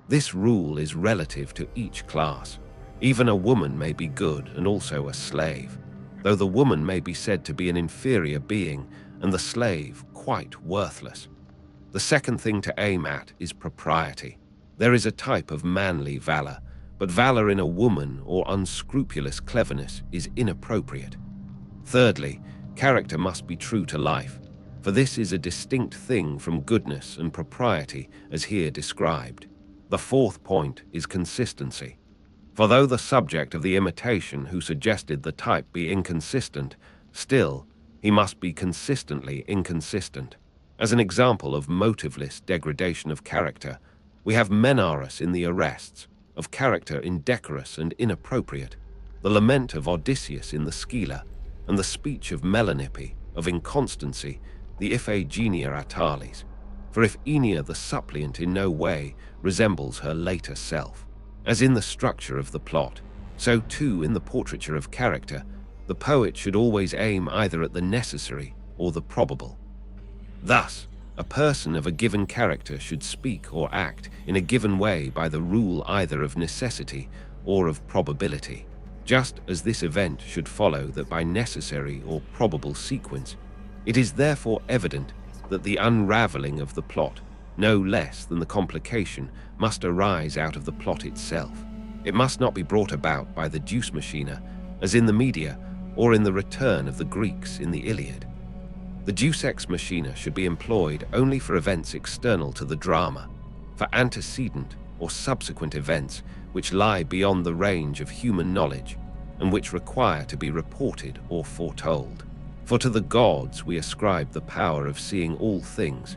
This rule is relative to each class. Even a woman may be good and also a slave, though the woman may be said to be an inferior being and the slave quite worthless. The second thing to aim at is propriety. There is a type of manly valor, but valor in a woman or unscrupulous cleverness is inappropriate. Thirdly, character must be true to life, for this is a distinct thing from goodness and propriety as here described. The fourth point is consistency. For though the subject of the imitation who suggested the type be inconsistent, still he must be consistently inconsistent. As an example of motiveless degradation of character, we have Menarus in the Arrests, of character indecorous and inappropriate, the lament of Odysseus in the Scylla, and the speech of Melanippe, of inconstancy, the Iphigenia Atalis. For if Aeneas the suppliant in no way resembles her later self, as in the structure of the plot, so too in the portraiture of character, the poet should always aim either at the necessary or the probable. Thus, a person of a given character should speak or act in a given way by the rule either of necessity or of probability, just as this event should follow that by necessary or probable sequence. It is therefore evident that the unraveling of the plot, no less than the complication, must arise out of the plot itself. It must not be brought about by the deus machina, as in the Media, or in the return of the Greeks in the Iliad. The deus ex machina should be employed only for events external to the drama, for antecedent or subsequent events which lie beyond the range of human knowledge and which require to be reported or foretold. For to the gods we ascribe the power of seeing all things.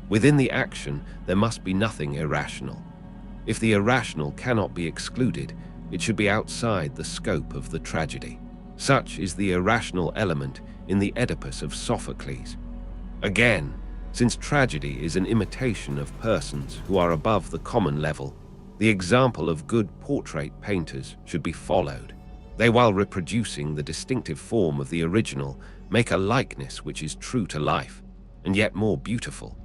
Within the action there must be nothing irrational. If the irrational cannot be excluded, it should be outside the scope of the tragedy. Such is the irrational element in the Oedipus of Sophocles. Again, since tragedy is an imitation of persons who are above the common level, the example of good portrait painters should be followed. They, while reproducing the distinctive form of the original, make a likeness which is true to life, and yet more beautiful.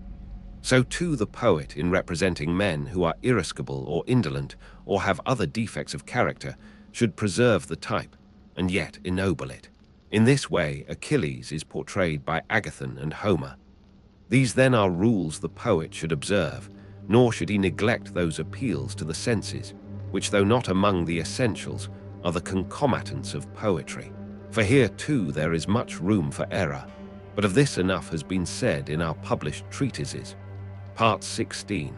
So too the poet, in representing men who are irascible or indolent, or have other defects of character, should preserve the type, and yet ennoble it. In this way, Achilles is portrayed by Agathon and Homer. These then are rules the poet should observe, nor should he neglect those appeals to the senses, which, though not among the essentials, are the concomitants of poetry. For here too there is much room for error, but of this enough has been said in our published treatises. Part 16.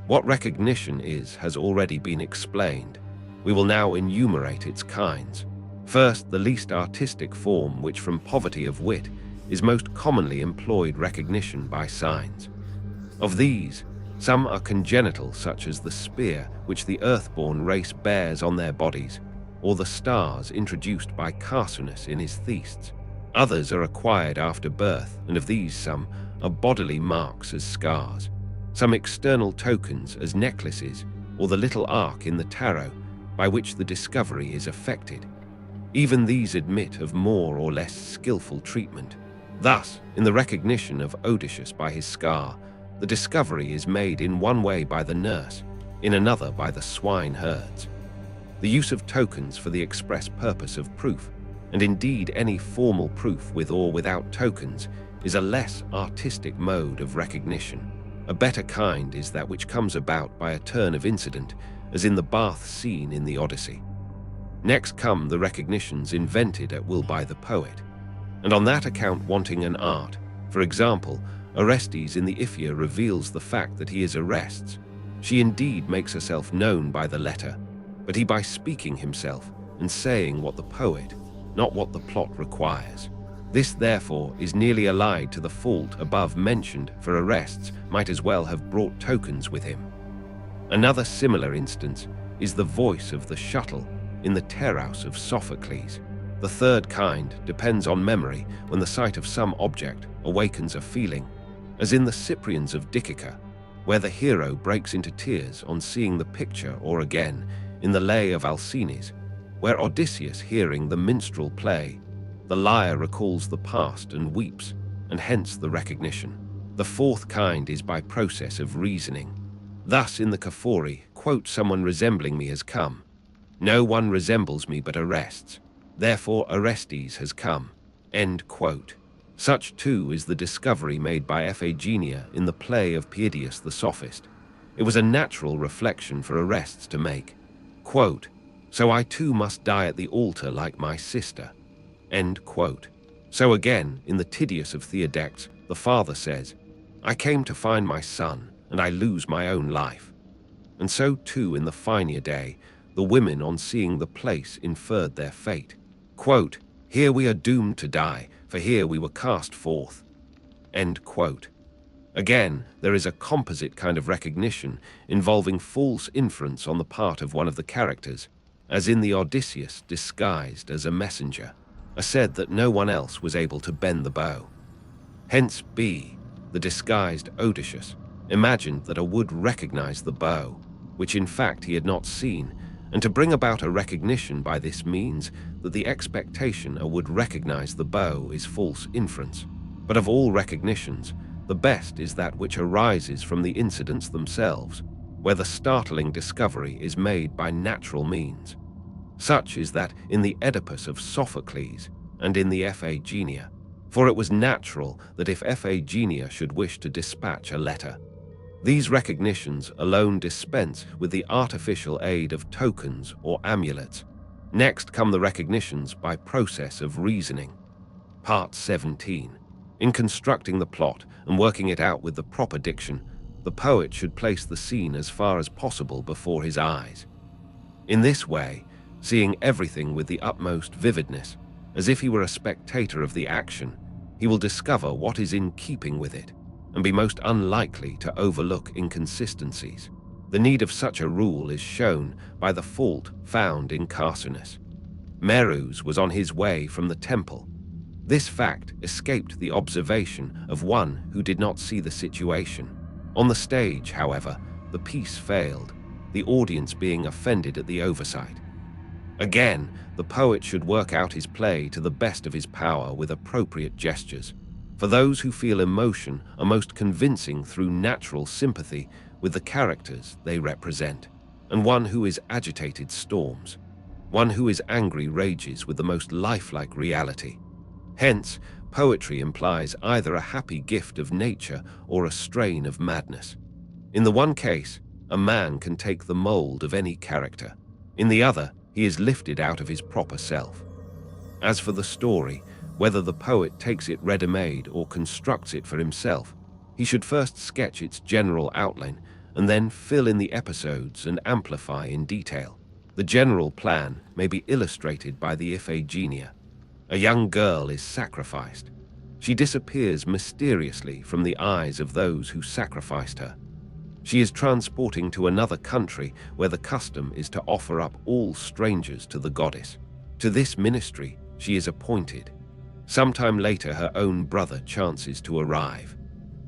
What recognition is has already been explained. We will now enumerate its kinds. First, the least artistic form, which from poverty of wit is most commonly employed recognition by signs. Of these, some are congenital, such as the spear which the earthborn race bears on their bodies, or the stars introduced by Carcinus in his Thestes. Others are acquired after birth, and of these some are bodily marks as scars, some external tokens as necklaces, or the little arc in the tarot by which the discovery is effected. Even these admit of more or less skillful treatment. Thus, in the recognition of Odysseus by his scar, the discovery is made in one way by the nurse, in another by the swine herds. The use of tokens for the express purpose of proof, and indeed any formal proof with or without tokens, is a less artistic mode of recognition. A better kind is that which comes about by a turn of incident, as in the bath scene in the Odyssey. Next come the recognitions invented at will by the poet, and on that account wanting an art. For example, Orestes in the Iphia reveals the fact that he is Orestes. She indeed makes herself known by the letter, but he by speaking himself and saying what the poet, not what the plot requires. This therefore is nearly allied to the fault above mentioned, for Orestes might as well have brought tokens with him. Another similar instance is the voice of the shuttle in the Tereus of Sophocles. The third kind depends on memory when the sight of some object awakens a feeling, as in the Cyprians of Dicica, where the hero breaks into tears on seeing the picture, or again, in the lay of Alcines, where Odysseus, hearing the minstrel play, the lyre recalls the past and weeps, and hence the recognition. The fourth kind is by process of reasoning. Thus in the Choephori, quote, someone resembling me has come. No one resembles me but Orestes. Therefore Orestes has come. End quote. Such too is the discovery made by Iphigenia in the play of Piedius the Sophist. It was a natural reflection for Orestes to make. Quote, so I too must die at the altar like my sister. End quote. So again, in the Tydeus of Theodectes, the father says, I came to find my son, and I lose my own life. And so too in the Phinidae, the women on seeing the place inferred their fate. Quote, here we are doomed to die, for here we were cast forth. End quote. Again, there is a composite kind of recognition involving false inference on the part of one of the characters, as in the Odysseus disguised as a messenger, said that no one else was able to bend the bow. Hence B, the disguised Odysseus, imagined that a would recognize the bow, which in fact he had not seen, and to bring about a recognition by this means that the expectation a would recognize the bow is false inference. But of all recognitions, the best is that which arises from the incidents themselves, where the startling discovery is made by natural means. Such is that in the Oedipus of Sophocles and in the Iphigenia, for it was natural that if Iphigenia should wish to dispatch a letter, these recognitions alone dispense with the artificial aid of tokens or amulets. Next come the recognitions by process of reasoning. Part 17. In constructing the plot and working it out with the proper diction, the poet should place the scene as far as possible before his eyes. In this way, seeing everything with the utmost vividness, as if he were a spectator of the action, he will discover what is in keeping with it, and be most unlikely to overlook inconsistencies. The need of such a rule is shown by the fault found in Carcinus. Merus was on his way from the temple. This fact escaped the observation of one who did not see the situation. On the stage, however, the piece failed, the audience being offended at the oversight. Again, the poet should work out his play to the best of his power with appropriate gestures. For those who feel emotion are most convincing through natural sympathy with the characters they represent, and one who is agitated storms. One who is angry rages with the most lifelike reality. Hence, poetry implies either a happy gift of nature or a strain of madness. In the one case, a man can take the mold of any character. In the other, he is lifted out of his proper self. As for the story, whether the poet takes it ready-made or constructs it for himself, he should first sketch its general outline and then fill in the episodes and amplify in detail. The general plan may be illustrated by the Iphigenia. A young girl is sacrificed. She disappears mysteriously from the eyes of those who sacrificed her. She is transporting to another country where the custom is to offer up all strangers to the goddess. To this ministry she is appointed. Sometime later her own brother chances to arrive.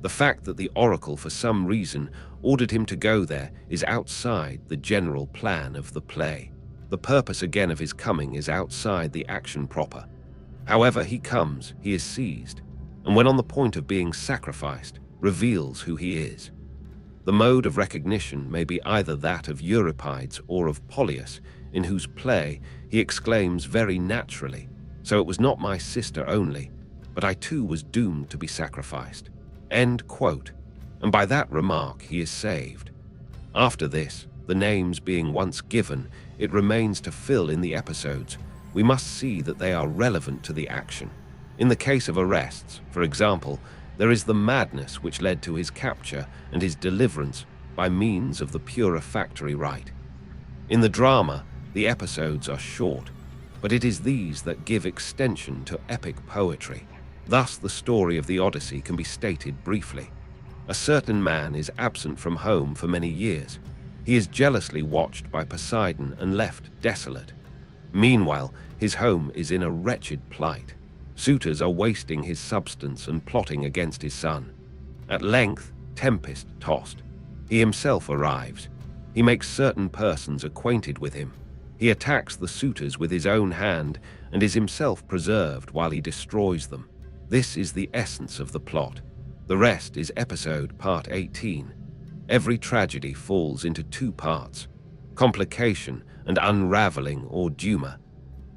The fact that the oracle for some reason ordered him to go there is outside the general plan of the play. The purpose again of his coming is outside the action proper. However he comes, he is seized, and when on the point of being sacrificed, reveals who he is. The mode of recognition may be either that of Euripides or of Polyus, in whose play he exclaims very naturally, "So it was not my sister only, but I too was doomed to be sacrificed." End quote. And by that remark he is saved. After this, the names being once given, it remains to fill in the episodes. We must see that they are relevant to the action. In the case of arrests, for example, there is the madness which led to his capture and his deliverance by means of the purifactory rite. In the drama, the episodes are short, but it is these that give extension to epic poetry. Thus, the story of the Odyssey can be stated briefly. A certain man is absent from home for many years. He is jealously watched by Poseidon and left desolate. Meanwhile, his home is in a wretched plight. Suitors are wasting his substance and plotting against his son. At length, tempest-tossed, he himself arrives. He makes certain persons acquainted with him. He attacks the suitors with his own hand and is himself preserved while he destroys them. This is the essence of the plot. The rest is episode part 18. Every tragedy falls into two parts: complication and unraveling or duma.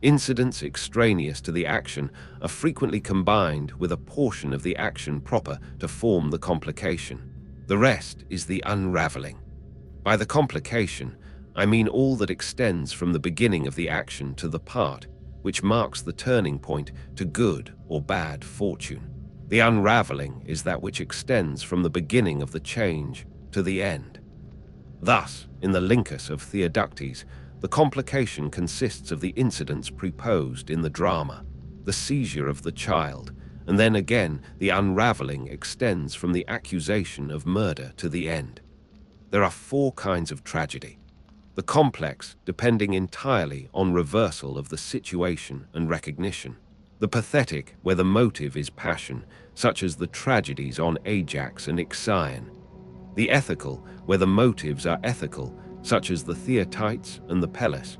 Incidents extraneous to the action are frequently combined with a portion of the action proper to form the complication. The rest is the unraveling. By the complication, I mean all that extends from the beginning of the action to the part which marks the turning point to good or bad fortune. The unraveling is that which extends from the beginning of the change to the end. Thus, in the Lincus of Theodoctes, the complication consists of the incidents proposed in the drama, the seizure of the child, and then again the unraveling extends from the accusation of murder to the end. There are four kinds of tragedy. The complex, depending entirely on reversal of the situation and recognition. The pathetic, where the motive is passion, such as the tragedies on Ajax and Ixion. The ethical, where the motives are ethical, such as the Theatites and the Pelus.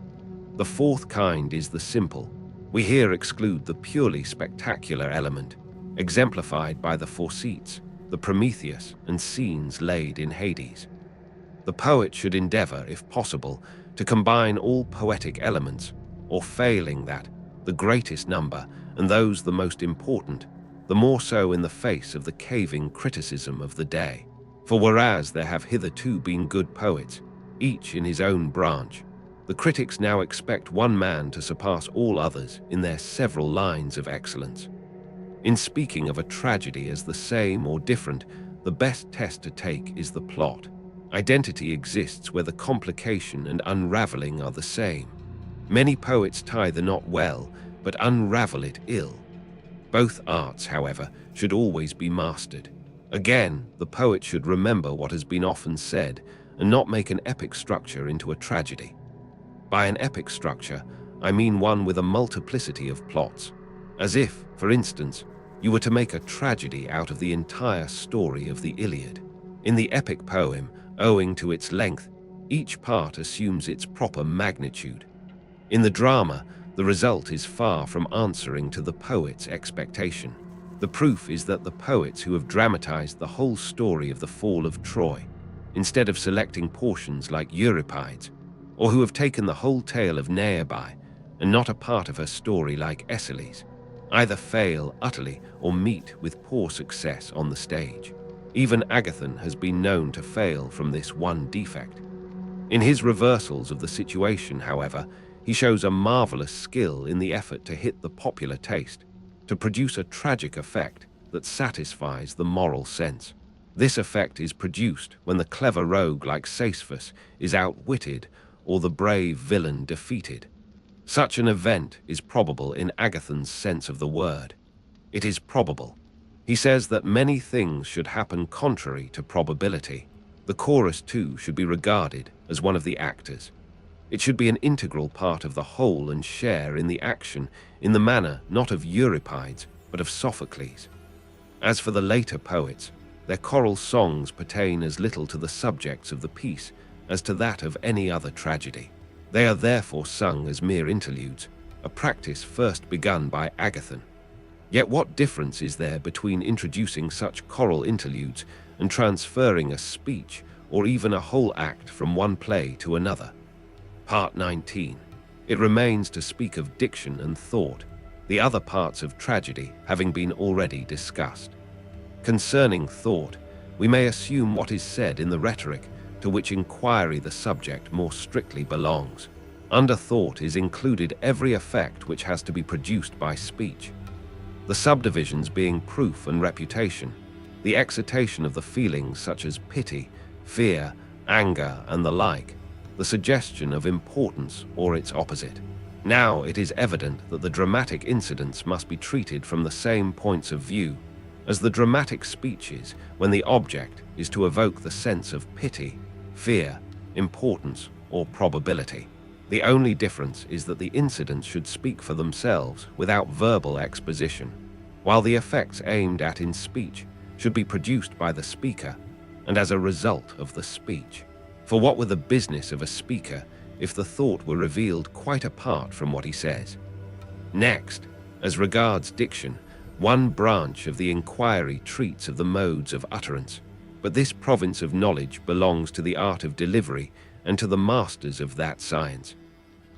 The fourth kind is the simple. We here exclude the purely spectacular element, exemplified by the Forceits, the Prometheus, and scenes laid in Hades. The poet should endeavor, if possible, to combine all poetic elements, or failing that, the greatest number, and those the most important, the more so in the face of the caving criticism of the day. For whereas there have hitherto been good poets, each in his own branch, the critics now expect one man to surpass all others in their several lines of excellence. In speaking of a tragedy as the same or different, the best test to take is the plot. Identity exists where the complication and unraveling are the same. Many poets tie the knot well, but unravel it ill. Both arts, however, should always be mastered. Again, the poet should remember what has been often said and not make an epic structure into a tragedy. By an epic structure, I mean one with a multiplicity of plots, as if, for instance, you were to make a tragedy out of the entire story of the Iliad. In the epic poem, owing to its length, each part assumes its proper magnitude. In the drama, the result is far from answering to the poet's expectation. The proof is that the poets who have dramatized the whole story of the fall of Troy, instead of selecting portions like Euripides, or who have taken the whole tale of Nearby and not a part of her story like Aeschylus, either fail utterly or meet with poor success on the stage. Even Agathon has been known to fail from this one defect. In his reversals of the situation, however, he shows a marvelous skill in the effort to hit the popular taste, to produce a tragic effect that satisfies the moral sense. This effect is produced when the clever rogue like Saisphus is outwitted or the brave villain defeated. Such an event is probable in Agathon's sense of the word. It is probable. He says that many things should happen contrary to probability. The chorus, too, should be regarded as one of the actors. It should be an integral part of the whole and share in the action in the manner not of Euripides, but of Sophocles. As for the later poets, their choral songs pertain as little to the subjects of the piece as to that of any other tragedy. They are therefore sung as mere interludes, a practice first begun by Agathon. Yet what difference is there between introducing such choral interludes and transferring a speech or even a whole act from one play to another. Part 19. It remains to speak of diction and thought, the other parts of tragedy having been already discussed. Concerning thought, we may assume what is said in the rhetoric to which inquiry the subject more strictly belongs. Under thought is included every effect which has to be produced by speech, the subdivisions being proof and reputation, the excitation of the feelings such as pity, fear, anger, and the like, the suggestion of importance or its opposite. Now it is evident that the dramatic incidents must be treated from the same points of view as the dramatic speeches when the object is to evoke the sense of pity, fear, importance, or probability. The only difference is that the incidents should speak for themselves without verbal exposition, while the effects aimed at in speech should be produced by the speaker and as a result of the speech. For what were the business of a speaker if the thought were revealed quite apart from what he says? Next, as regards diction, one branch of the inquiry treats of the modes of utterance, but this province of knowledge belongs to the art of delivery and to the masters of that science.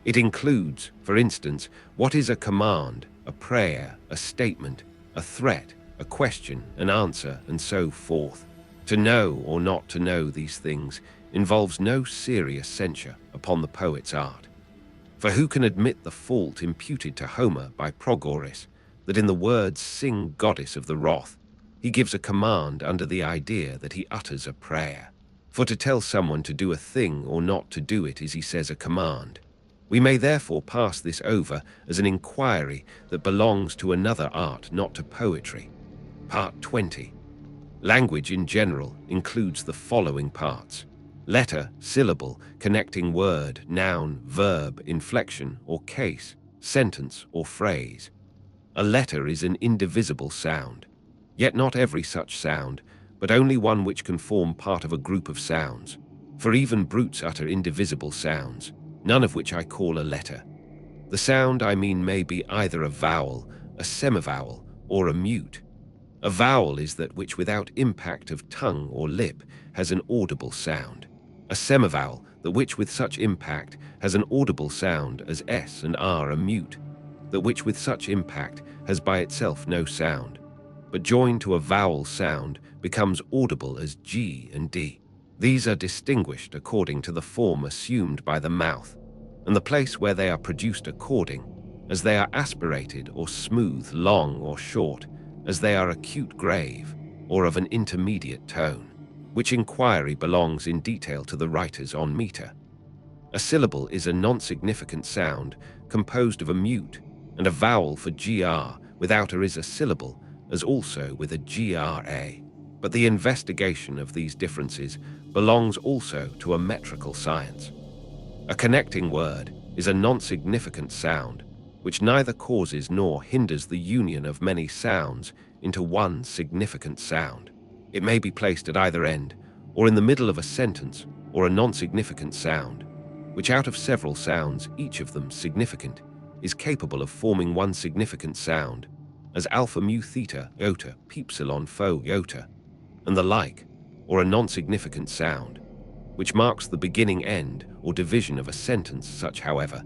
It includes, for instance, what is a command, a prayer, a statement, a threat, a question, an answer, and so forth. To know or not to know these things involves no serious censure upon the poet's art. For who can admit the fault imputed to Homer by Progoras, that in the words "sing goddess of the wrath," he gives a command under the idea that he utters a prayer? For to tell someone to do a thing or not to do it is, he says, a command. We may therefore pass this over as an inquiry that belongs to another art, not to poetry. Part 20. Language in general includes the following parts: letter, syllable, connecting word, noun, verb, inflection or case, sentence or phrase. A letter is an indivisible sound, yet not every such sound, but only one which can form part of a group of sounds. For even brutes utter indivisible sounds, none of which I call a letter. The sound I mean may be either a vowel, a semivowel, or a mute. A vowel is that which without impact of tongue or lip has an audible sound. A semivowel, that which with such impact has an audible sound as S and R. A mute, that which with such impact has by itself no sound, but joined to a vowel sound becomes audible as G and D. These are distinguished according to the form assumed by the mouth, and the place where they are produced according as they are aspirated or smooth, long or short, as they are acute grave, or of an intermediate tone, which inquiry belongs in detail to the writers on meter. A syllable is a non-significant sound composed of a mute and a vowel. For gr without a is a syllable, as also with a gra. But the investigation of these differences belongs also to a metrical science. A connecting word is a non-significant sound, which neither causes nor hinders the union of many sounds into one significant sound. It may be placed at either end, or in the middle of a sentence, or a non-significant sound, which out of several sounds, each of them significant, is capable of forming one significant sound, as alpha mu theta iota pepsilon pho iota, and the like, or a non-significant sound, which marks the beginning, end, or division of a sentence, such, however,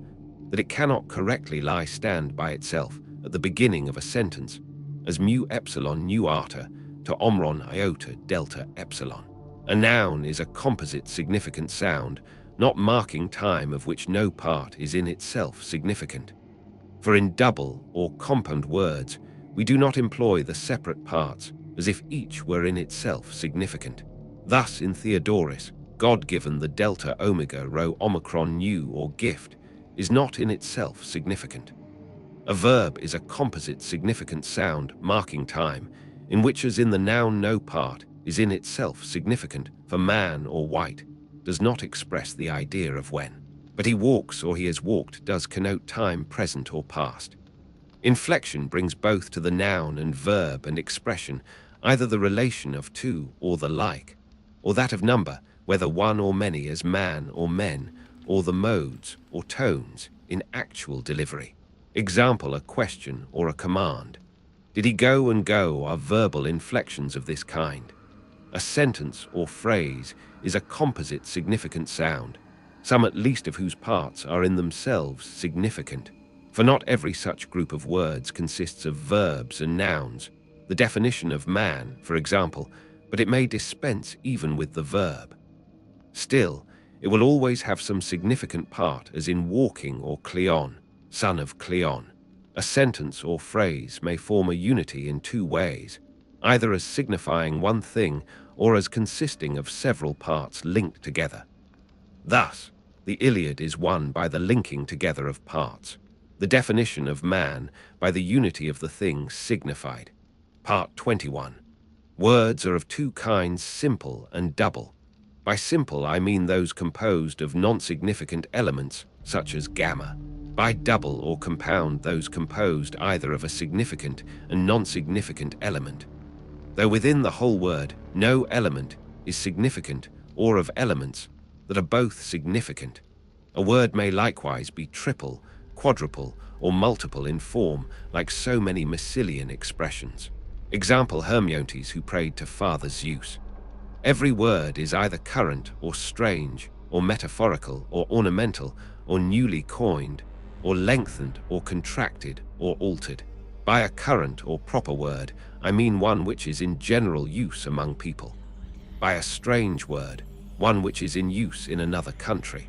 that it cannot correctly lie stand by itself at the beginning of a sentence, as mu epsilon nu arta to omron iota delta epsilon. A noun is a composite significant sound, not marking time, of which no part is in itself significant. For in double or compound words, we do not employ the separate parts as if each were in itself significant. Thus in Theodorus, God-given the delta omega rho omicron nu or gift is not in itself significant. A verb is a composite significant sound marking time, in which as in the noun no part is in itself significant. For man or white does not express the idea of when, but he walks or he has walked does connote time present or past. Inflection brings both to the noun and verb and expression either the relation of two or the like, or that of number, whether one or many, as man or men, or the modes or tones in actual delivery. Example, a question or a command. Did he go and go are verbal inflections of this kind. A sentence or phrase is a composite significant sound, some at least of whose parts are in themselves significant. For not every such group of words consists of verbs and nouns, the definition of man, for example, but it may dispense even with the verb. Still, it will always have some significant part, as in walking or Cleon, son of Cleon. A sentence or phrase may form a unity in two ways, either as signifying one thing or as consisting of several parts linked together. Thus, the Iliad is won by the linking together of parts, the definition of man by the unity of the thing signified. Part 21. Words are of two kinds, simple and double. By simple I mean those composed of non-significant elements, such as gamma. By double or compound, those composed either of a significant and non-significant element. Though within the whole word no element is significant, or of elements that are both significant, a word may likewise be triple, quadruple, or multiple in form, like so many Massilian expressions. Example: Hermiotes, who prayed to Father Zeus. Every word is either current or strange, or metaphorical or ornamental, or newly coined, or lengthened or contracted or altered. By a current or proper word, I mean one which is in general use among people. By a strange word, one which is in use in another country.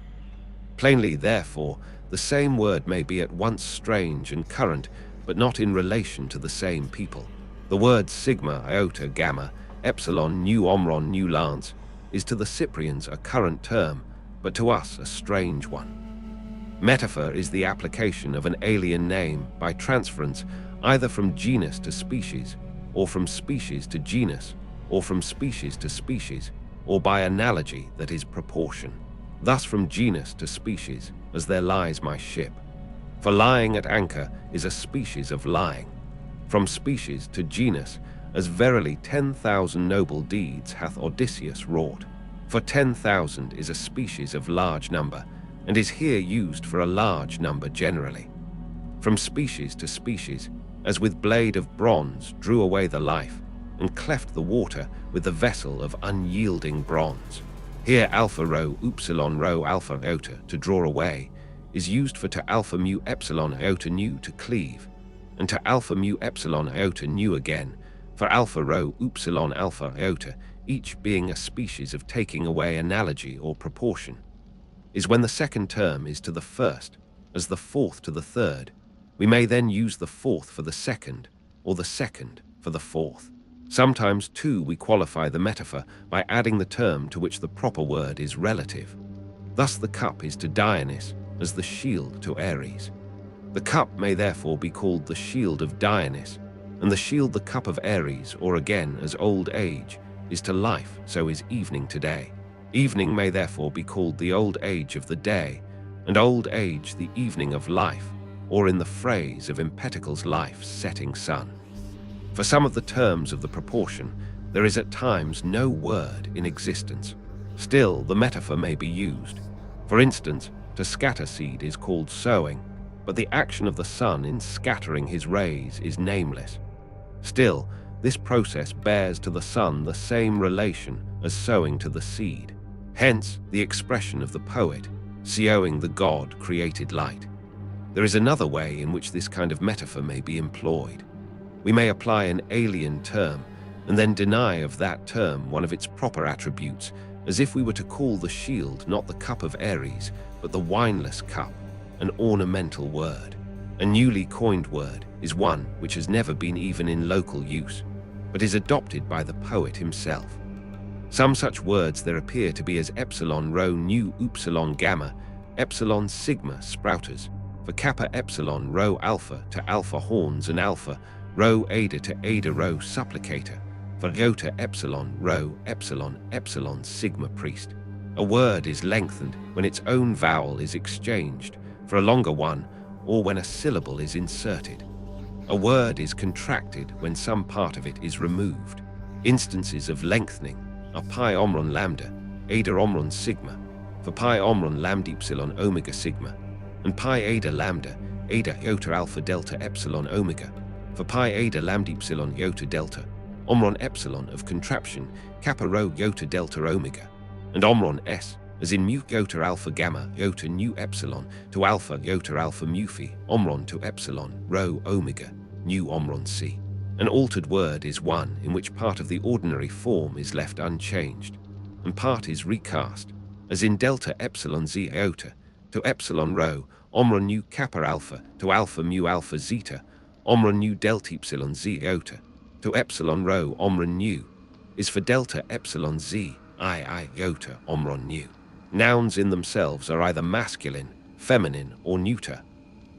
Plainly, therefore, the same word may be at once strange and current, but not in relation to the same people. The word sigma, iota, gamma, epsilon, nu, omron, nu, lance, is to the Cyprians a current term, but to us a strange one. Metaphor is the application of an alien name by transference either from genus to species, or from species to genus, or from species to species, or by analogy, that is, proportion. Thus from genus to species, as there lies my ship. For lying at anchor is a species of lying. From species to genus, as verily 10,000 noble deeds hath Odysseus wrought. For 10,000 is a species of large number, and is here used for a large number generally. From species to species, as with blade of bronze drew away the life, and cleft the water with the vessel of unyielding bronze. Here alpha rho upsilon rho alpha iota, to draw away, is used for to alpha mu epsilon iota nu, to cleave, and to alpha mu epsilon iota nu again, for alpha rho upsilon alpha iota, each being a species of taking away analogy or proportion, is when the second term is to the first, as the fourth to the third. We may then use the fourth for the second, or the second for the fourth. Sometimes, too, we qualify the metaphor by adding the term to which the proper word is relative. Thus the cup is to Dionys as the shield to Ares. The cup may therefore be called the shield of Dionys, and the shield the cup of Ares, or again, as old age is to life, so is evening to day. Evening may therefore be called the old age of the day, and old age the evening of life, or in the phrase of Empedocles' life, setting sun. For some of the terms of the proportion, there is at times no word in existence. Still, the metaphor may be used. For instance, to scatter seed is called sowing, but the action of the sun in scattering his rays is nameless. Still, this process bears to the sun the same relation as sowing to the seed. Hence, the expression of the poet, sowing the God-created light. There is another way in which this kind of metaphor may be employed. We may apply an alien term, and then deny of that term one of its proper attributes, as if we were to call the shield not the cup of Ares, but the wineless cup, an ornamental word. A newly coined word is one which has never been even in local use, but is adopted by the poet himself. Some such words there appear to be as epsilon rho nu upsilon gamma, epsilon sigma sprouters, for kappa epsilon rho alpha to alpha horns, and alpha rho ada to ada rho supplicator, for iota epsilon rho epsilon epsilon sigma priest. A word is lengthened when its own vowel is exchanged for a longer one, or when a syllable is inserted. A word is contracted when some part of it is removed. Instances of lengthening are pi omron lambda, ada omron sigma, for pi omron lambda epsilon omega sigma, and pi ada lambda, ada iota alpha delta epsilon omega, for pi ada lambda epsilon iota delta, omron epsilon of contraption, kappa rho iota delta omega, and omron s, as in mu iota alpha gamma iota nu epsilon to alpha iota alpha mu phi, omron to epsilon rho omega, nu omron c. An altered word is one in which part of the ordinary form is left unchanged, and part is recast, as in delta epsilon z iota to epsilon rho, omron nu kappa alpha to alpha mu alpha zeta, omron nu delta epsilon z iota to epsilon rho omron nu, is for delta epsilon z I iota omron nu. Nouns in themselves are either masculine, feminine, or neuter.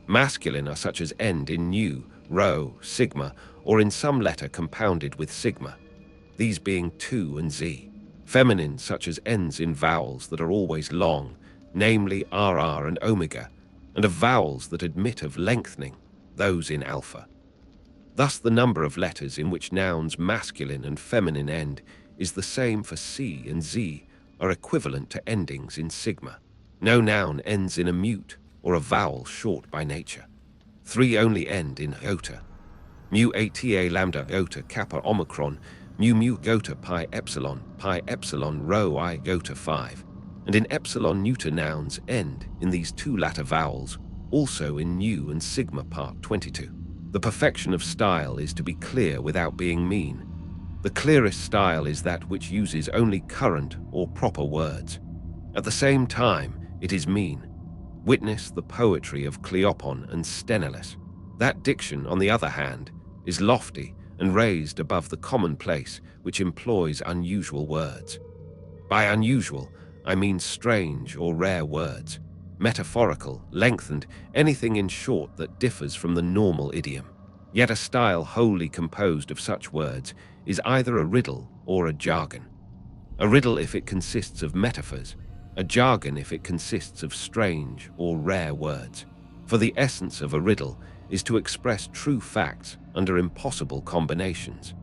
Masculine are such as end in nu, rho, sigma, or in some letter compounded with sigma, these being to and z. Feminine such as ends in vowels that are always long, namely rr and omega, and of vowels that admit of lengthening, those in alpha. Thus the number of letters in which nouns masculine and feminine end is the same for c and z are equivalent to endings in sigma. No noun ends in a mute or a vowel short by nature. 3 only end in iota. Mu ata lambda iota kappa omicron, mu iota pi epsilon rho I iota 5, and in epsilon neuter nouns end in these two latter vowels, also in nu and sigma part 22. The perfection of style is to be clear without being mean. The clearest style is that which uses only current or proper words. At the same time, it is mean. Witness the poetry of Cleopon and Sthenelus. That diction, on the other hand, is lofty and raised above the commonplace which employs unusual words. By unusual, I mean strange or rare words, metaphorical, lengthened, anything in short that differs from the normal idiom. Yet a style wholly composed of such words is either a riddle or a jargon. A riddle if it consists of metaphors, a jargon if it consists of strange or rare words. For the essence of a riddle is to express true facts under impossible combinations.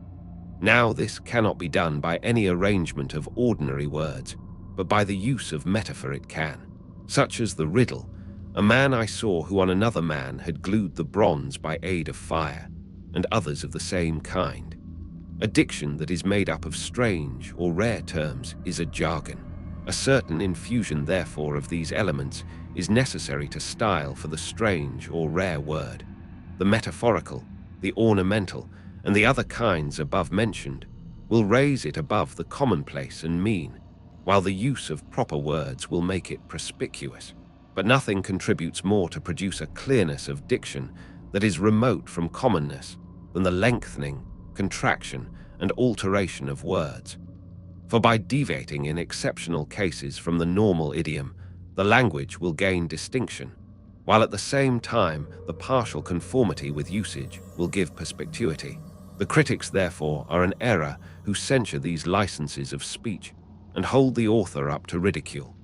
Now this cannot be done by any arrangement of ordinary words, but by the use of metaphor it can. Such as the riddle, a man I saw who on another man had glued the bronze by aid of fire, and others of the same kind. A diction that is made up of strange or rare terms is a jargon. A certain infusion, therefore, of these elements is necessary to style for the strange or rare word. The metaphorical, the ornamental, and the other kinds above mentioned will raise it above the commonplace and mean, while the use of proper words will make it perspicuous. But nothing contributes more to produce a clearness of diction that is remote from commonness than the lengthening, contraction, and alteration of words. For by deviating in exceptional cases from the normal idiom, the language will gain distinction, while at the same time the partial conformity with usage will give perspicuity. The critics, therefore, are in error who censure these licenses of speech and hold the author up to ridicule.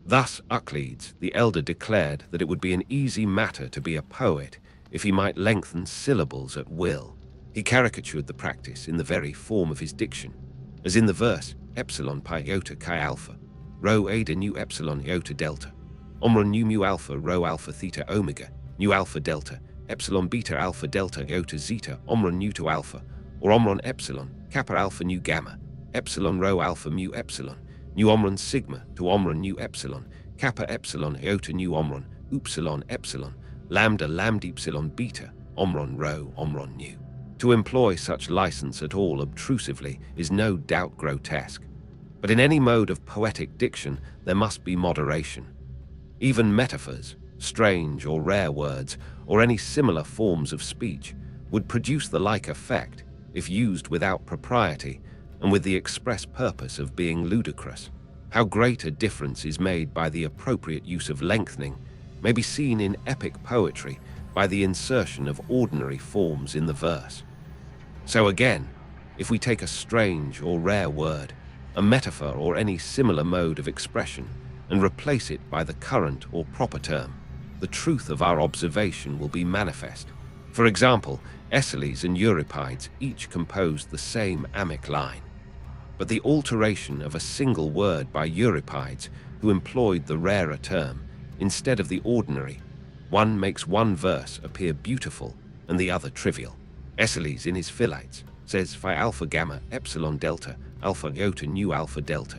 Thus Euclides, the elder, declared that it would be an easy matter to be a poet if he might lengthen syllables at will. He caricatured the practice in the very form of his diction, as in the verse epsilon pi iota chi alpha, rho ada nu epsilon iota delta, omron nu mu alpha rho alpha theta omega, nu alpha delta, epsilon beta alpha delta iota zeta, omron nu to alpha, or omron epsilon, kappa alpha nu gamma, epsilon rho alpha mu epsilon, nu omron sigma to omron nu epsilon, kappa epsilon iota nu omron, upsilon epsilon, lambda epsilon beta, omron rho omron nu. To employ such license at all obtrusively is no doubt grotesque, but in any mode of poetic diction there must be moderation. Even metaphors, strange or rare words, or any similar forms of speech would produce the like effect if used without propriety and with the express purpose of being ludicrous. How great a difference is made by the appropriate use of lengthening may be seen in epic poetry by the insertion of ordinary forms in the verse. So again, if we take a strange or rare word, a metaphor or any similar mode of expression, and replace it by the current or proper term, the truth of our observation will be manifest. For example, Aeschylus and Euripides each composed the same amic line, but the alteration of a single word by Euripides, who employed the rarer term, instead of the ordinary, one makes one verse appear beautiful and the other trivial. Aeschylus in his Philates says phi alpha gamma epsilon delta alpha iota nu alpha delta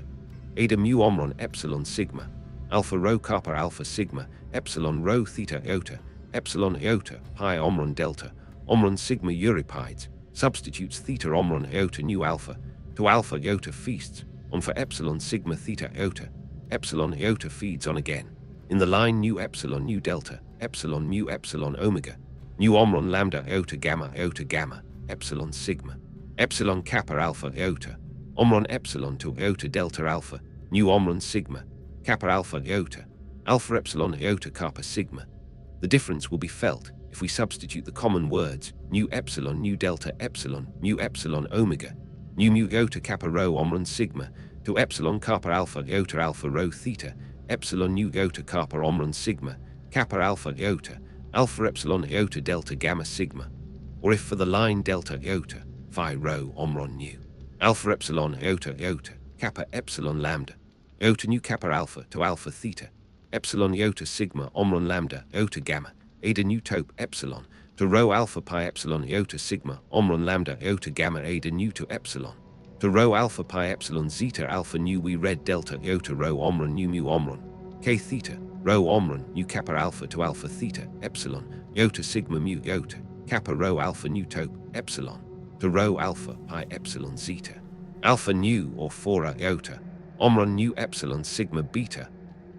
eta mu omron epsilon sigma alpha rho kappa alpha sigma epsilon rho theta iota epsilon iota pi omron delta omron sigma Euripides substitutes theta omron iota nu alpha to alpha iota feasts on for epsilon sigma theta iota epsilon iota feeds on again in the line nu epsilon nu delta epsilon mu epsilon omega nu omron lambda iota gamma epsilon sigma epsilon kappa alpha iota omron epsilon to iota delta alpha nu omron sigma kappa alpha iota alpha epsilon iota kappa sigma. The difference will be felt if we substitute the common words nu epsilon nu delta epsilon mu epsilon omega nu mu iota kappa rho omron sigma to epsilon kappa alpha rho theta epsilon nu iota kappa omron sigma kappa alpha iota alpha epsilon iota delta gamma sigma, or if for the line delta iota phi rho omron nu alpha epsilon iota kappa epsilon lambda iota nu kappa alpha to alpha theta epsilon iota sigma omron lambda iota gamma eta nu tope epsilon to rho alpha pi epsilon iota sigma omron lambda iota gamma eta nu to epsilon to rho alpha pi epsilon zeta alpha nu we read delta iota rho omron nu mu omron k theta rho omron nu kappa alpha to alpha theta epsilon iota sigma mu iota kappa rho alpha nu tope epsilon to rho alpha pi epsilon zeta alpha nu or fora iota omron nu epsilon sigma beta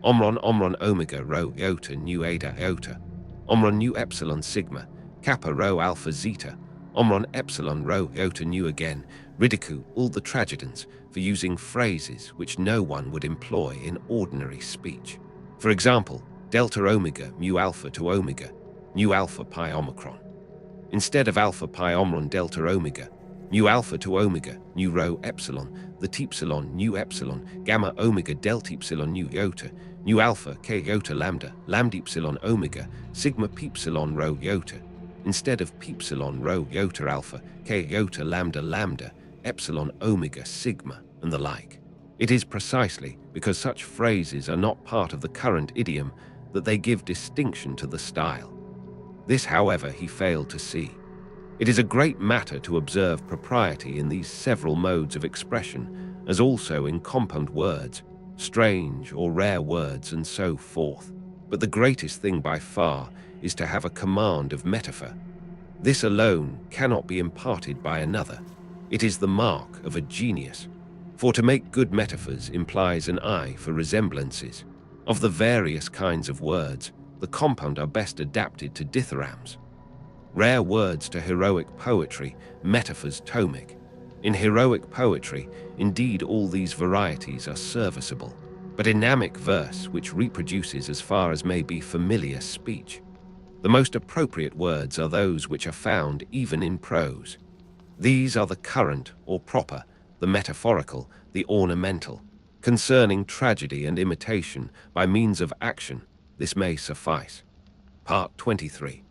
omron omega rho iota nu eta iota omron nu epsilon sigma kappa rho alpha zeta omron epsilon rho iota nu again. Ridicule all the tragedians for using phrases which no one would employ in ordinary speech. For example, delta omega mu alpha to omega nu alpha pi omicron instead of alpha pi omron delta omega nu alpha to omega nu rho epsilon the tepsilon nu epsilon gamma omega delta epsilon nu iota nu alpha k iota lambda epsilon omega sigma pepsilon rho iota instead of pepsilon rho iota alpha k iota lambda epsilon omega sigma and the like. It is precisely because such phrases are not part of the current idiom that they give distinction to the style. This, however, he failed to see. It is a great matter to observe propriety in these several modes of expression, as also in compound words, strange or rare words, and so forth. But the greatest thing by far is to have a command of metaphor. This alone cannot be imparted by another. It is the mark of a genius. For to make good metaphors implies an eye for resemblances. Of the various kinds of words, the compound are best adapted to dithyrambs. Rare words to heroic poetry, metaphors tomic. In heroic poetry, indeed all these varieties are serviceable, but in amic verse, which reproduces as far as may be familiar speech, the most appropriate words are those which are found even in prose. These are the current or proper, the metaphorical, the ornamental. Concerning tragedy and imitation by means of action, this may suffice. Part 23.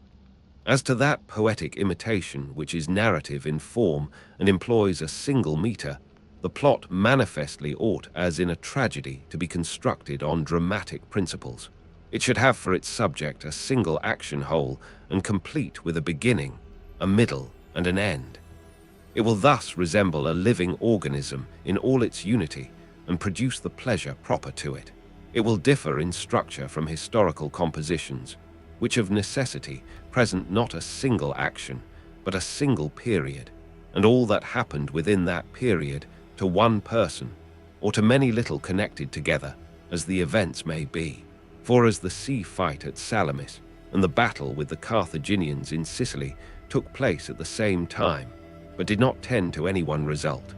As to that poetic imitation which is narrative in form and employs a single meter, the plot manifestly ought, as in a tragedy, to be constructed on dramatic principles. It should have for its subject a single action whole and complete with a beginning, a middle, and an end. It will thus resemble a living organism in all its unity and produce the pleasure proper to it. It will differ in structure from historical compositions, which of necessity present not a single action, but a single period, and all that happened within that period to one person, or to many little connected together, as the events may be. For as the sea fight at Salamis and the battle with the Carthaginians in Sicily took place at the same time, but did not tend to any one result,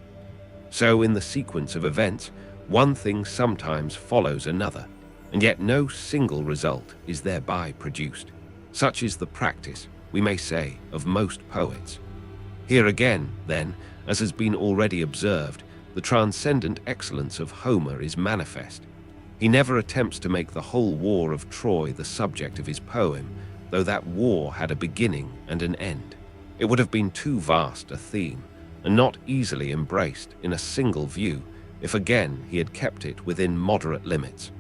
so in the sequence of events, one thing sometimes follows another, and yet no single result is thereby produced. Such is the practice, we may say, of most poets. Here again, then, as has been already observed, the transcendent excellence of Homer is manifest. He never attempts to make the whole war of Troy the subject of his poem, though that war had a beginning and an end. It would have been too vast a theme, and not easily embraced in a single view, if again he had kept it within moderate limits.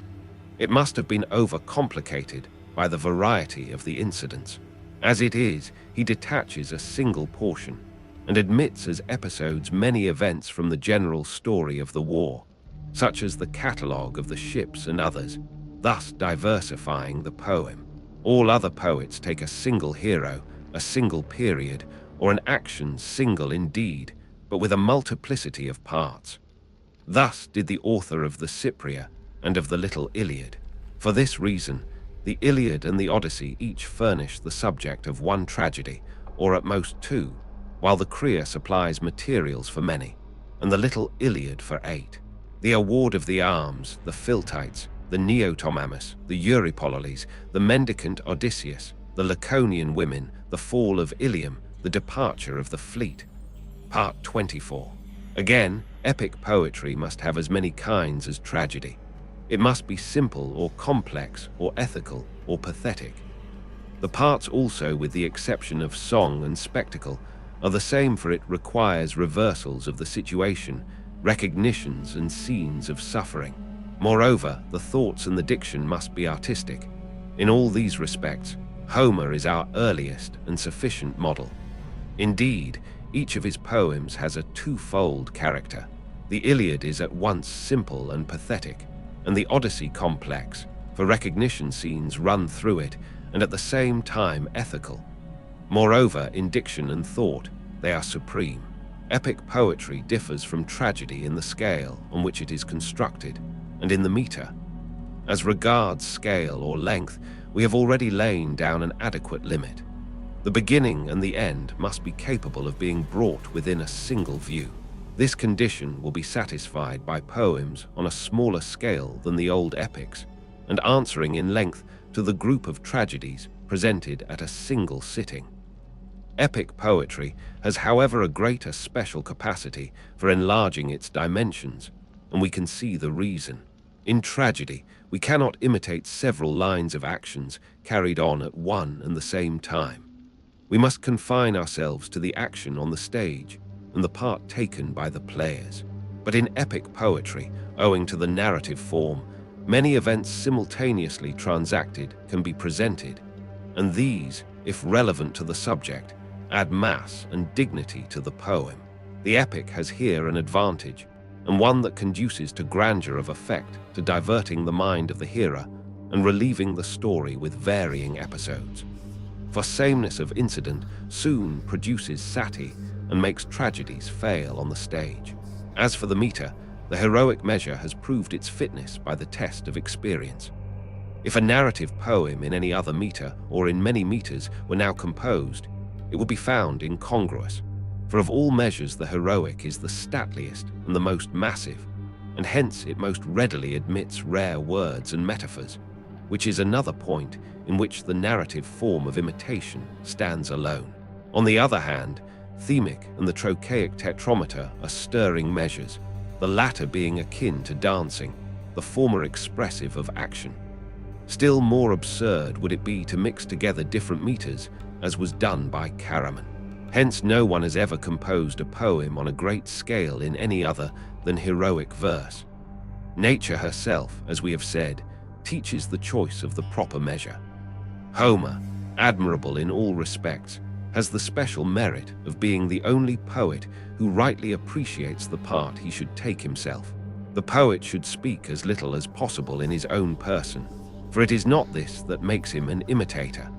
It must have been overcomplicated by the variety of the incidents. As it is, he detaches a single portion, and admits as episodes many events from the general story of the war, such as the catalogue of the ships and others, thus diversifying the poem. All other poets take a single hero, a single period, or an action single indeed, but with a multiplicity of parts. Thus did the author of the Cypria and of the Little Iliad. For this reason, the Iliad and the Odyssey each furnish the subject of one tragedy, or at most two, while the Cria supplies materials for many, and the Little Iliad for 8. The award of the arms, the Philtites, the Neotomamus, the Eurypololes, the mendicant Odysseus, the Laconian women, the fall of Ilium, the departure of the fleet. Part 24. Again, epic poetry must have as many kinds as tragedy. It must be simple or complex or ethical or pathetic. The parts also, with the exception of song and spectacle, are the same, for it requires reversals of the situation, recognitions and scenes of suffering. Moreover, the thoughts and the diction must be artistic. In all these respects, Homer is our earliest and sufficient model. Indeed, each of his poems has a twofold character. The Iliad is at once simple and pathetic, and the Odyssey complex, for recognition scenes run through it, and at the same time ethical. Moreover, in diction and thought, they are supreme. Epic poetry differs from tragedy in the scale on which it is constructed, and in the meter. As regards scale or length, we have already lain down an adequate limit. The beginning and the end must be capable of being brought within a single view. This condition will be satisfied by poems on a smaller scale than the old epics, and answering in length to the group of tragedies presented at a single sitting. Epic poetry has, however, a greater special capacity for enlarging its dimensions, and we can see the reason. In tragedy, we cannot imitate several lines of actions carried on at one and the same time. We must confine ourselves to the action on the stage and the part taken by the players. But in epic poetry, owing to the narrative form, many events simultaneously transacted can be presented, and these, if relevant to the subject, add mass and dignity to the poem. The epic has here an advantage, and one that conduces to grandeur of effect, to diverting the mind of the hearer and relieving the story with varying episodes. For sameness of incident soon produces sati and makes tragedies fail on the stage. As for the meter, the heroic measure has proved its fitness by the test of experience. If a narrative poem in any other meter or in many meters were now composed, it would be found incongruous, for of all measures the heroic is the stateliest and the most massive, and hence it most readily admits rare words and metaphors, which is another point in which the narrative form of imitation stands alone. On the other hand, themic and the trochaic tetrameter are stirring measures, the latter being akin to dancing, the former expressive of action. Still more absurd would it be to mix together different meters, as was done by Karaman. Hence no one has ever composed a poem on a great scale in any other than heroic verse. Nature herself, as we have said, teaches the choice of the proper measure. Homer, admirable in all respects, has the special merit of being the only poet who rightly appreciates the part he should take himself. The poet should speak as little as possible in his own person, for it is not this that makes him an imitator.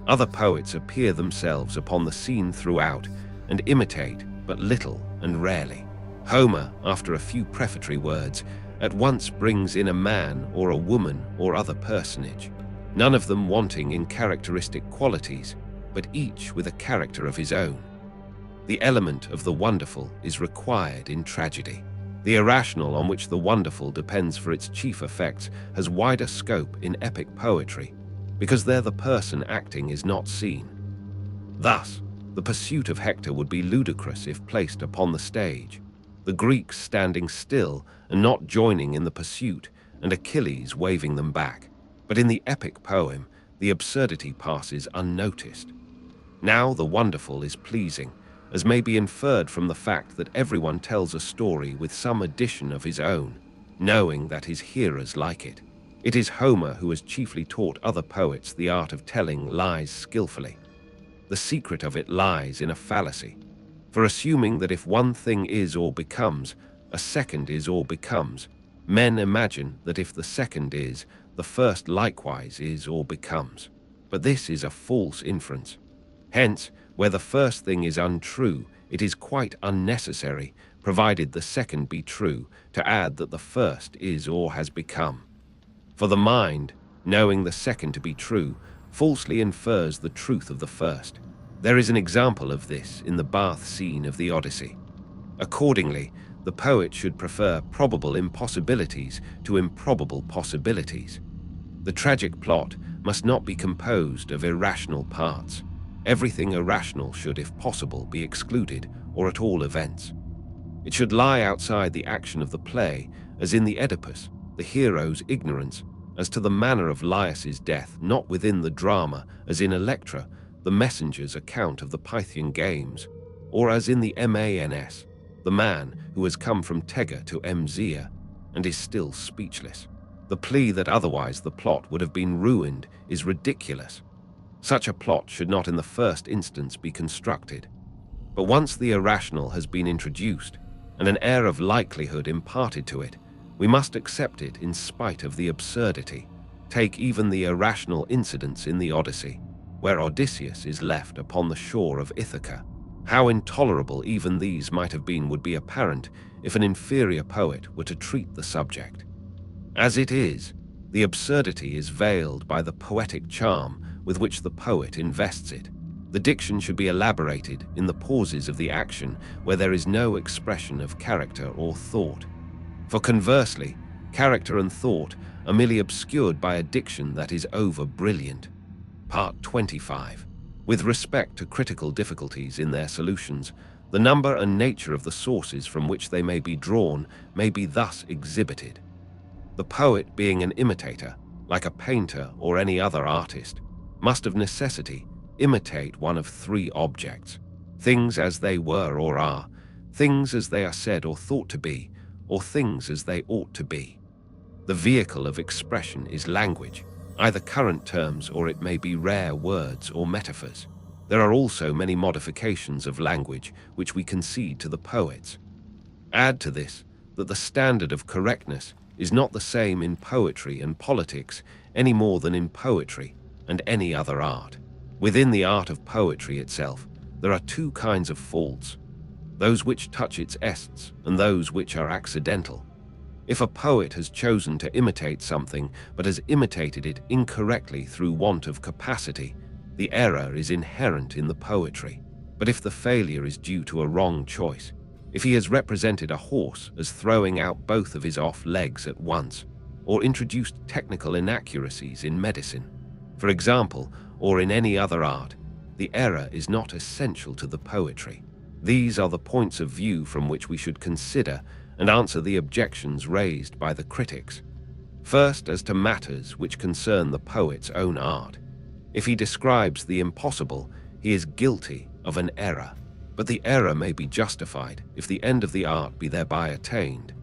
Other poets appear themselves upon the scene throughout and imitate but little and rarely. Homer, after a few prefatory words, at once brings in a man or a woman or other personage, none of them wanting in characteristic qualities, but each with a character of his own. The element of the wonderful is required in tragedy. The irrational, on which the wonderful depends for its chief effects, has wider scope in epic poetry, because there the person acting is not seen. Thus, the pursuit of Hector would be ludicrous if placed upon the stage, the Greeks standing still and not joining in the pursuit, and Achilles waving them back. But in the epic poem, the absurdity passes unnoticed. Now the wonderful is pleasing, as may be inferred from the fact that everyone tells a story with some addition of his own, knowing that his hearers like it. It is Homer who has chiefly taught other poets the art of telling lies skillfully. The secret of it lies in a fallacy. For assuming that if one thing is or becomes, a second is or becomes, men imagine that if the second is, the first likewise is or becomes. But this is a false inference. Hence, where the first thing is untrue, it is quite unnecessary, provided the second be true, to add that the first is or has become. For the mind, knowing the second to be true, falsely infers the truth of the first. There is an example of this in the bath scene of the Odyssey. Accordingly, the poet should prefer probable impossibilities to improbable possibilities. The tragic plot must not be composed of irrational parts. Everything irrational should, if possible, be excluded, or at all events. It should lie outside the action of the play, as in the Oedipus, the hero's ignorance as to the manner of Laius's death, not within the drama, as in Electra, the messenger's account of the Pythian games, or as in the Mans, the man who has come from Tega to Mzea and is still speechless. The plea that otherwise the plot would have been ruined is ridiculous. Such a plot should not in the first instance be constructed. But once the irrational has been introduced, and an air of likelihood imparted to it, we must accept it in spite of the absurdity. Take even the irrational incidents in the Odyssey, where Odysseus is left upon the shore of Ithaca. How intolerable even these might have been would be apparent if an inferior poet were to treat the subject. As it is, the absurdity is veiled by the poetic charm with which the poet invests it. The diction should be elaborated in the pauses of the action where there is no expression of character or thought. For conversely, character and thought are merely obscured by a diction that is over-brilliant. Part 25. With respect to critical difficulties in their solutions, the number and nature of the sources from which they may be drawn may be thus exhibited. The poet, being an imitator, like a painter or any other artist, must of necessity imitate one of three objects: things as they were or are, things as they are said or thought to be, or things as they ought to be. The vehicle of expression is language, either current terms or it may be rare words or metaphors. There are also many modifications of language which we concede to the poets. Add to this that the standard of correctness is not the same in poetry and politics any more than in poetry and any other art. Within the art of poetry itself, there are two kinds of faults: those which touch its essence and those which are accidental. If a poet has chosen to imitate something but has imitated it incorrectly through want of capacity, the error is inherent in the poetry. But if the failure is due to a wrong choice, if he has represented a horse as throwing out both of his off legs at once, or introduced technical inaccuracies in medicine, for example, or in any other art, the error is not essential to the poetry. These are the points of view from which we should consider and answer the objections raised by the critics. First, as to matters which concern the poet's own art. If he describes the impossible, he is guilty of an error, but the error may be justified if the end of the art be thereby attained.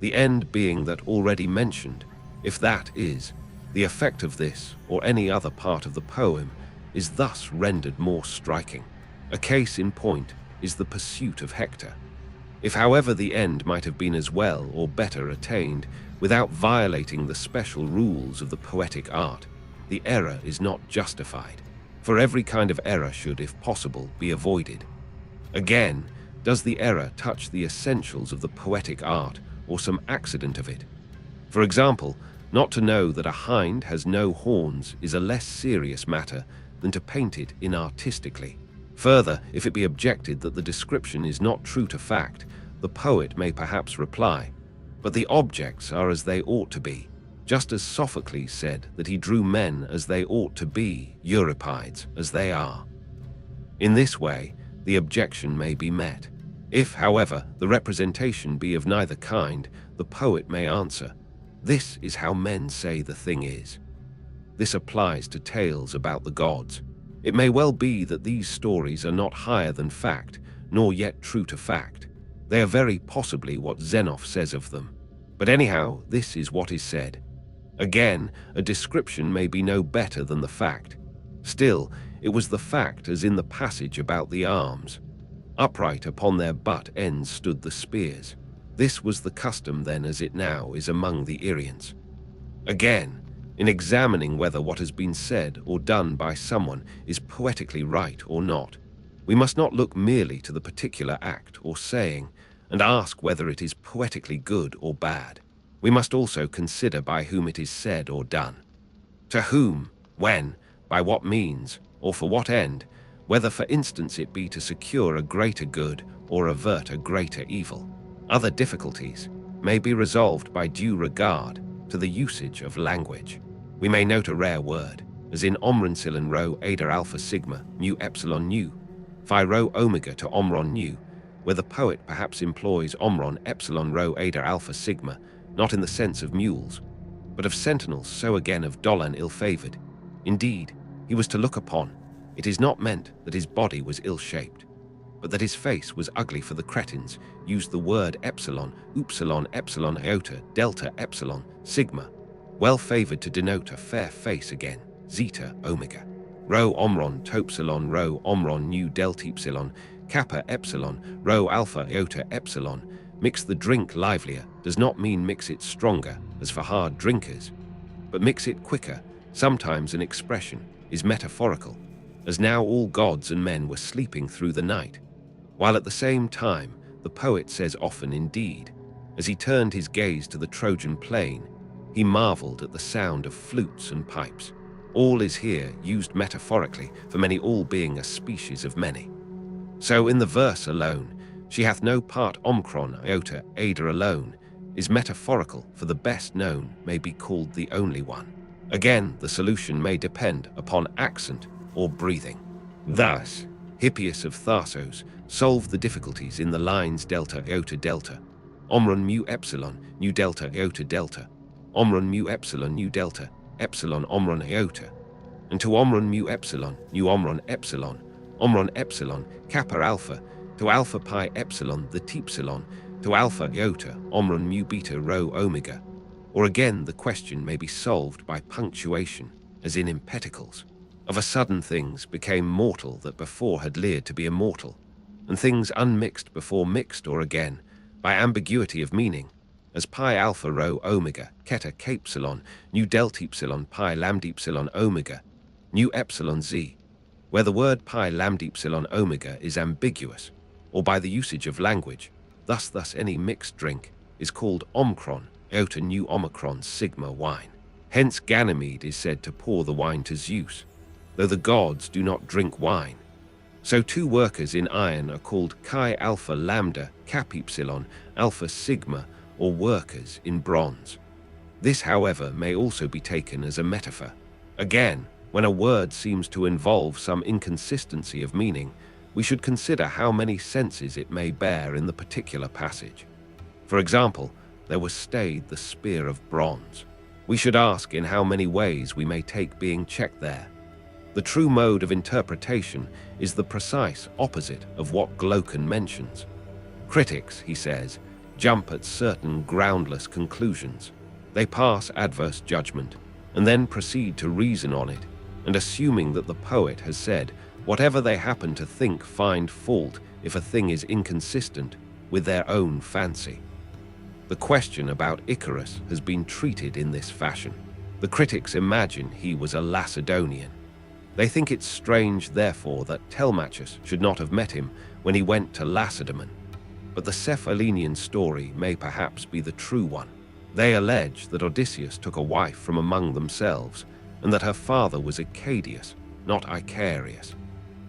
The end being that already mentioned, if that is, the effect of this or any other part of the poem is thus rendered more striking. A case in point is the pursuit of Hector. If, however, the end might have been as well or better attained without violating the special rules of the poetic art, the error is not justified, for every kind of error should, if possible, be avoided. Again, does the error touch the essentials of the poetic art or some accident of it? For example, not to know that a hind has no horns is a less serious matter than to paint it inartistically. Further, if it be objected that the description is not true to fact, the poet may perhaps reply, but the objects are as they ought to be, just as Sophocles said that he drew men as they ought to be, Euripides as they are. In this way, the objection may be met. If, however, the representation be of neither kind, the poet may answer, "This is how men say the thing is." This applies to tales about the gods. It may well be that these stories are not higher than fact, nor yet true to fact. They are very possibly what Xenophon says of them. But anyhow, this is what is said. Again, a description may be no better than the fact. Still, it was the fact as in the passage about the arms. Upright upon their butt ends stood the spears. This was the custom then as it now is among the Irians. Again, in examining whether what has been said or done by someone is poetically right or not, we must not look merely to the particular act or saying and ask whether it is poetically good or bad. We must also consider by whom it is said or done. To whom, when, by what means, or for what end, whether for instance it be to secure a greater good or avert a greater evil. Other difficulties may be resolved by due regard to the usage of language. We may note a rare word, as in omron rho ada alpha sigma mu epsilon nu, phi rho omega to omron nu, where the poet perhaps employs omron epsilon rho ada alpha sigma, not in the sense of mules, but of sentinels, so again of Dolan ill-favored. Indeed, he was to look upon. It is not meant that his body was ill-shaped, but that his face was ugly, for the cretins used the word epsilon, upsilon, epsilon, iota, delta, epsilon, sigma, well-favored to denote a fair face again, zeta, omega. Rho omron, topsilon, rho omron, nu deltepsilon, kappa epsilon, rho alpha, iota, epsilon. Mix the drink livelier does not mean mix it stronger, as for hard drinkers, but mix it quicker. Sometimes an expression is metaphorical, as now all gods and men were sleeping through the night, while at the same time the poet says often indeed, as he turned his gaze to the Trojan plain, he marveled at the sound of flutes and pipes. All is here used metaphorically, for many all being a species of many. So in the verse alone, she hath no part omcron iota ada alone, is metaphorical, for the best known may be called the only one. Again, the solution may depend upon accent or breathing. Thus, Hippias of Tharsos solved the difficulties in the lines delta iota delta, omron mu epsilon nu delta iota delta, omron mu epsilon nu delta, epsilon omron iota, and to omron mu epsilon nu omron epsilon, kappa alpha, to alpha pi epsilon the tepsilon, to alpha iota, omron mu beta rho omega. Or again, the question may be solved by punctuation, as in impeticles. Of a sudden things became mortal that before had leered to be immortal, and things unmixed before mixed, or again, by ambiguity of meaning, as pi alpha rho omega, keta capsilon, nu deltepsilon pi lambdepsilon omega, nu epsilon z, where the word pi lambdepsilon omega is ambiguous, or by the usage of language, thus any mixed drink is called omcron, iota nu omicron sigma wine. Hence Ganymede is said to pour the wine to Zeus, though the gods do not drink wine. So two workers in iron are called chi alpha lambda cap epsilon alpha sigma, or workers in bronze. This, however, may also be taken as a metaphor. Again, when a word seems to involve some inconsistency of meaning, we should consider how many senses it may bear in the particular passage. For example, there was stayed the spear of bronze. We should ask in how many ways we may take being checked there. The true mode of interpretation is the precise opposite of what Glaucon mentions. Critics, he says, jump at certain groundless conclusions. They pass adverse judgment, and then proceed to reason on it, and assuming that the poet has said whatever they happen to think, find fault if a thing is inconsistent with their own fancy. The question about Icarus has been treated in this fashion. The critics imagine he was a Lacedemonian. They think it strange, therefore, that Telemachus should not have met him when he went to Lacedaemon. But the Cephallenian story may perhaps be the true one. They allege that Odysseus took a wife from among themselves, and that her father was Icadius, not Icarius.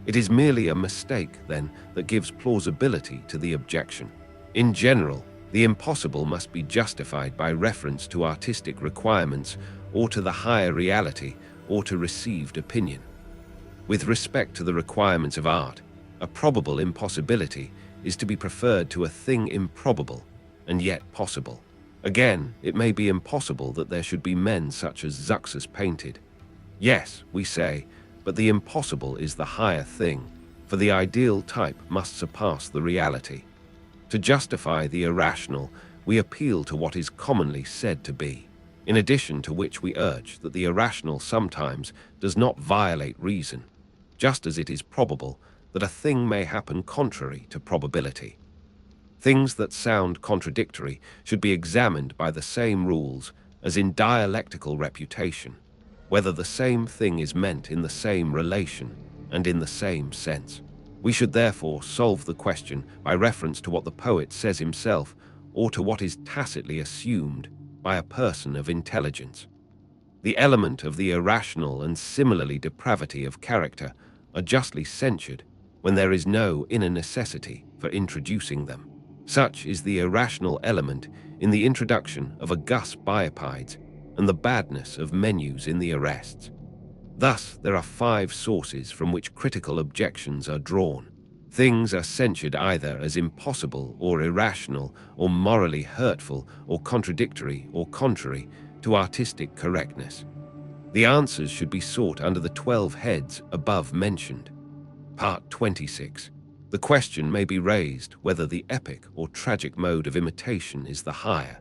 It is merely a mistake, then, that gives plausibility to the objection. In general, the impossible must be justified by reference to artistic requirements, or to the higher reality, or to received opinion. With respect to the requirements of art, a probable impossibility is to be preferred to a thing improbable and yet possible. Again, it may be impossible that there should be men such as Zeuxis painted. Yes, we say, but the impossible is the higher thing, for the ideal type must surpass the reality. To justify the irrational, we appeal to what is commonly said to be, in addition to which we urge that the irrational sometimes does not violate reason, just as it is probable that a thing may happen contrary to probability. Things that sound contradictory should be examined by the same rules as in dialectical reputation, whether the same thing is meant in the same relation and in the same sense. We should therefore solve the question by reference to what the poet says himself or to what is tacitly assumed by a person of intelligence. The element of the irrational and similarly depravity of character are justly censured when there is no inner necessity for introducing them. Such is the irrational element in the introduction of august biopides and the badness of menus in the arrests. Thus, there are 5 sources from which critical objections are drawn. Things are censured either as impossible or irrational or morally hurtful or contradictory or contrary to artistic correctness. The answers should be sought under the 12 heads above mentioned. Part 26. The question may be raised whether the epic or tragic mode of imitation is the higher.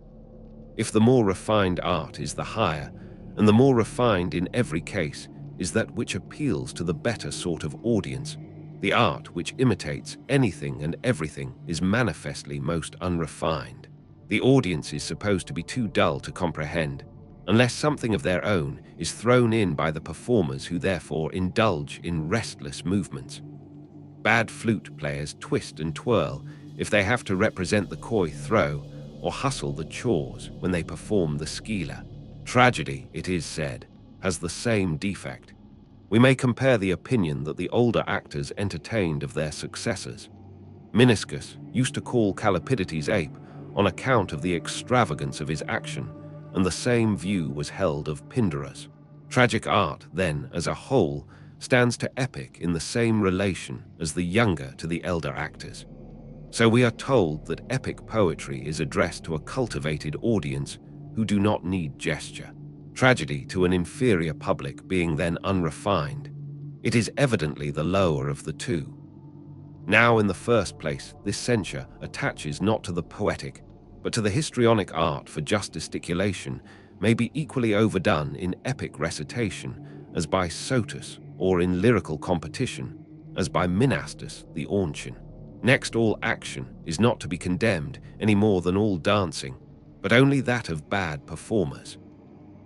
If the more refined art is the higher, and the more refined in every case is that which appeals to the better sort of audience, the art which imitates anything and everything is manifestly most unrefined. The audience is supposed to be too dull to comprehend, unless something of their own is thrown in by the performers, who therefore indulge in restless movements. Bad flute players twist and twirl if they have to represent the coy throw, or hustle the chores when they perform the skeela. Tragedy, it is said, has the same defect. We may compare the opinion that the older actors entertained of their successors. Meniscus used to call Callipides ape on account of the extravagance of his action, and the same view was held of Pindarus. Tragic art, then, as a whole, stands to epic in the same relation as the younger to the elder actors. So we are told that epic poetry is addressed to a cultivated audience who do not need gesture. Tragedy to an inferior public being then unrefined, it is evidently the lower of the two. Now, in the first place, this censure attaches not to the poetic, but to the histrionic art, for just gesticulation may be equally overdone in epic recitation as by Sotus, or in lyrical competition as by Mynastus the Aunchian. Next, all action is not to be condemned any more than all dancing, but only that of bad performers.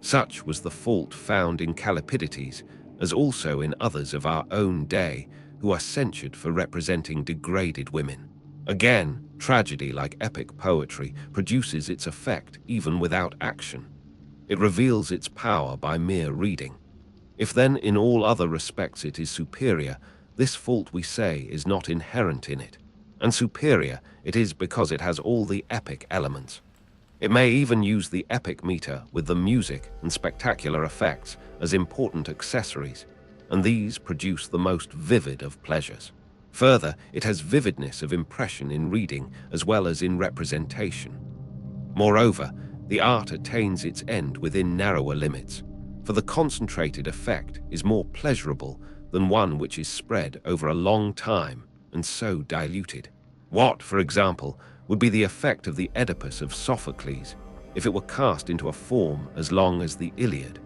Such was the fault found in Callipides, as also in others of our own day who are censured for representing degraded women. Again, tragedy, like epic poetry, produces its effect even without action. It reveals its power by mere reading. If then in all other respects it is superior, this fault, we say, is not inherent in it, and superior it is because it has all the epic elements. It may even use the epic meter with the music and spectacular effects as important accessories, and these produce the most vivid of pleasures. Further, it has vividness of impression in reading as well as in representation. Moreover, the art attains its end within narrower limits, for the concentrated effect is more pleasurable than one which is spread over a long time and so diluted. What, for example, would be the effect of the Oedipus of Sophocles if it were cast into a form as long as the Iliad?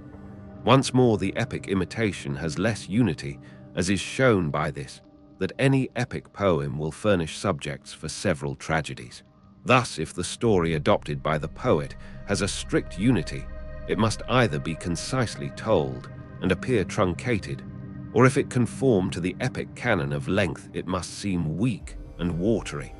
Once more, the epic imitation has less unity, as is shown by this, that any epic poem will furnish subjects for several tragedies. Thus, if the story adopted by the poet has a strict unity, it must either be concisely told and appear truncated, or if it conform to the epic canon of length, it must seem weak and watery.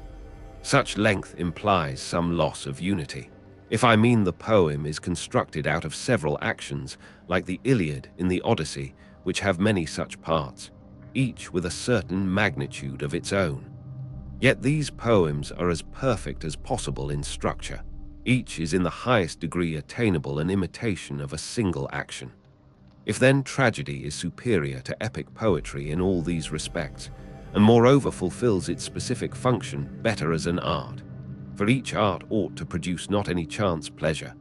Such length implies some loss of unity. If I mean the poem is constructed out of several actions, like the Iliad in the Odyssey, which have many such parts, each with a certain magnitude of its own. Yet these poems are as perfect as possible in structure. Each is in the highest degree attainable an imitation of a single action. If then tragedy is superior to epic poetry in all these respects, and moreover fulfills its specific function better as an art, for each art ought to produce not any chance pleasure,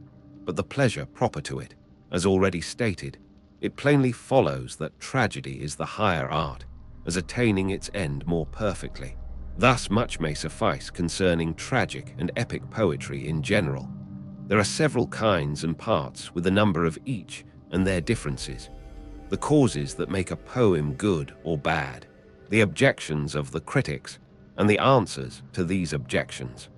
but the pleasure proper to it, as already stated, it plainly follows that tragedy is the higher art, as attaining its end more perfectly. Thus much may suffice concerning tragic and epic poetry in general. There are several kinds and parts with a number of each and their differences, the causes that make a poem good or bad, the objections of the critics, and the answers to these objections.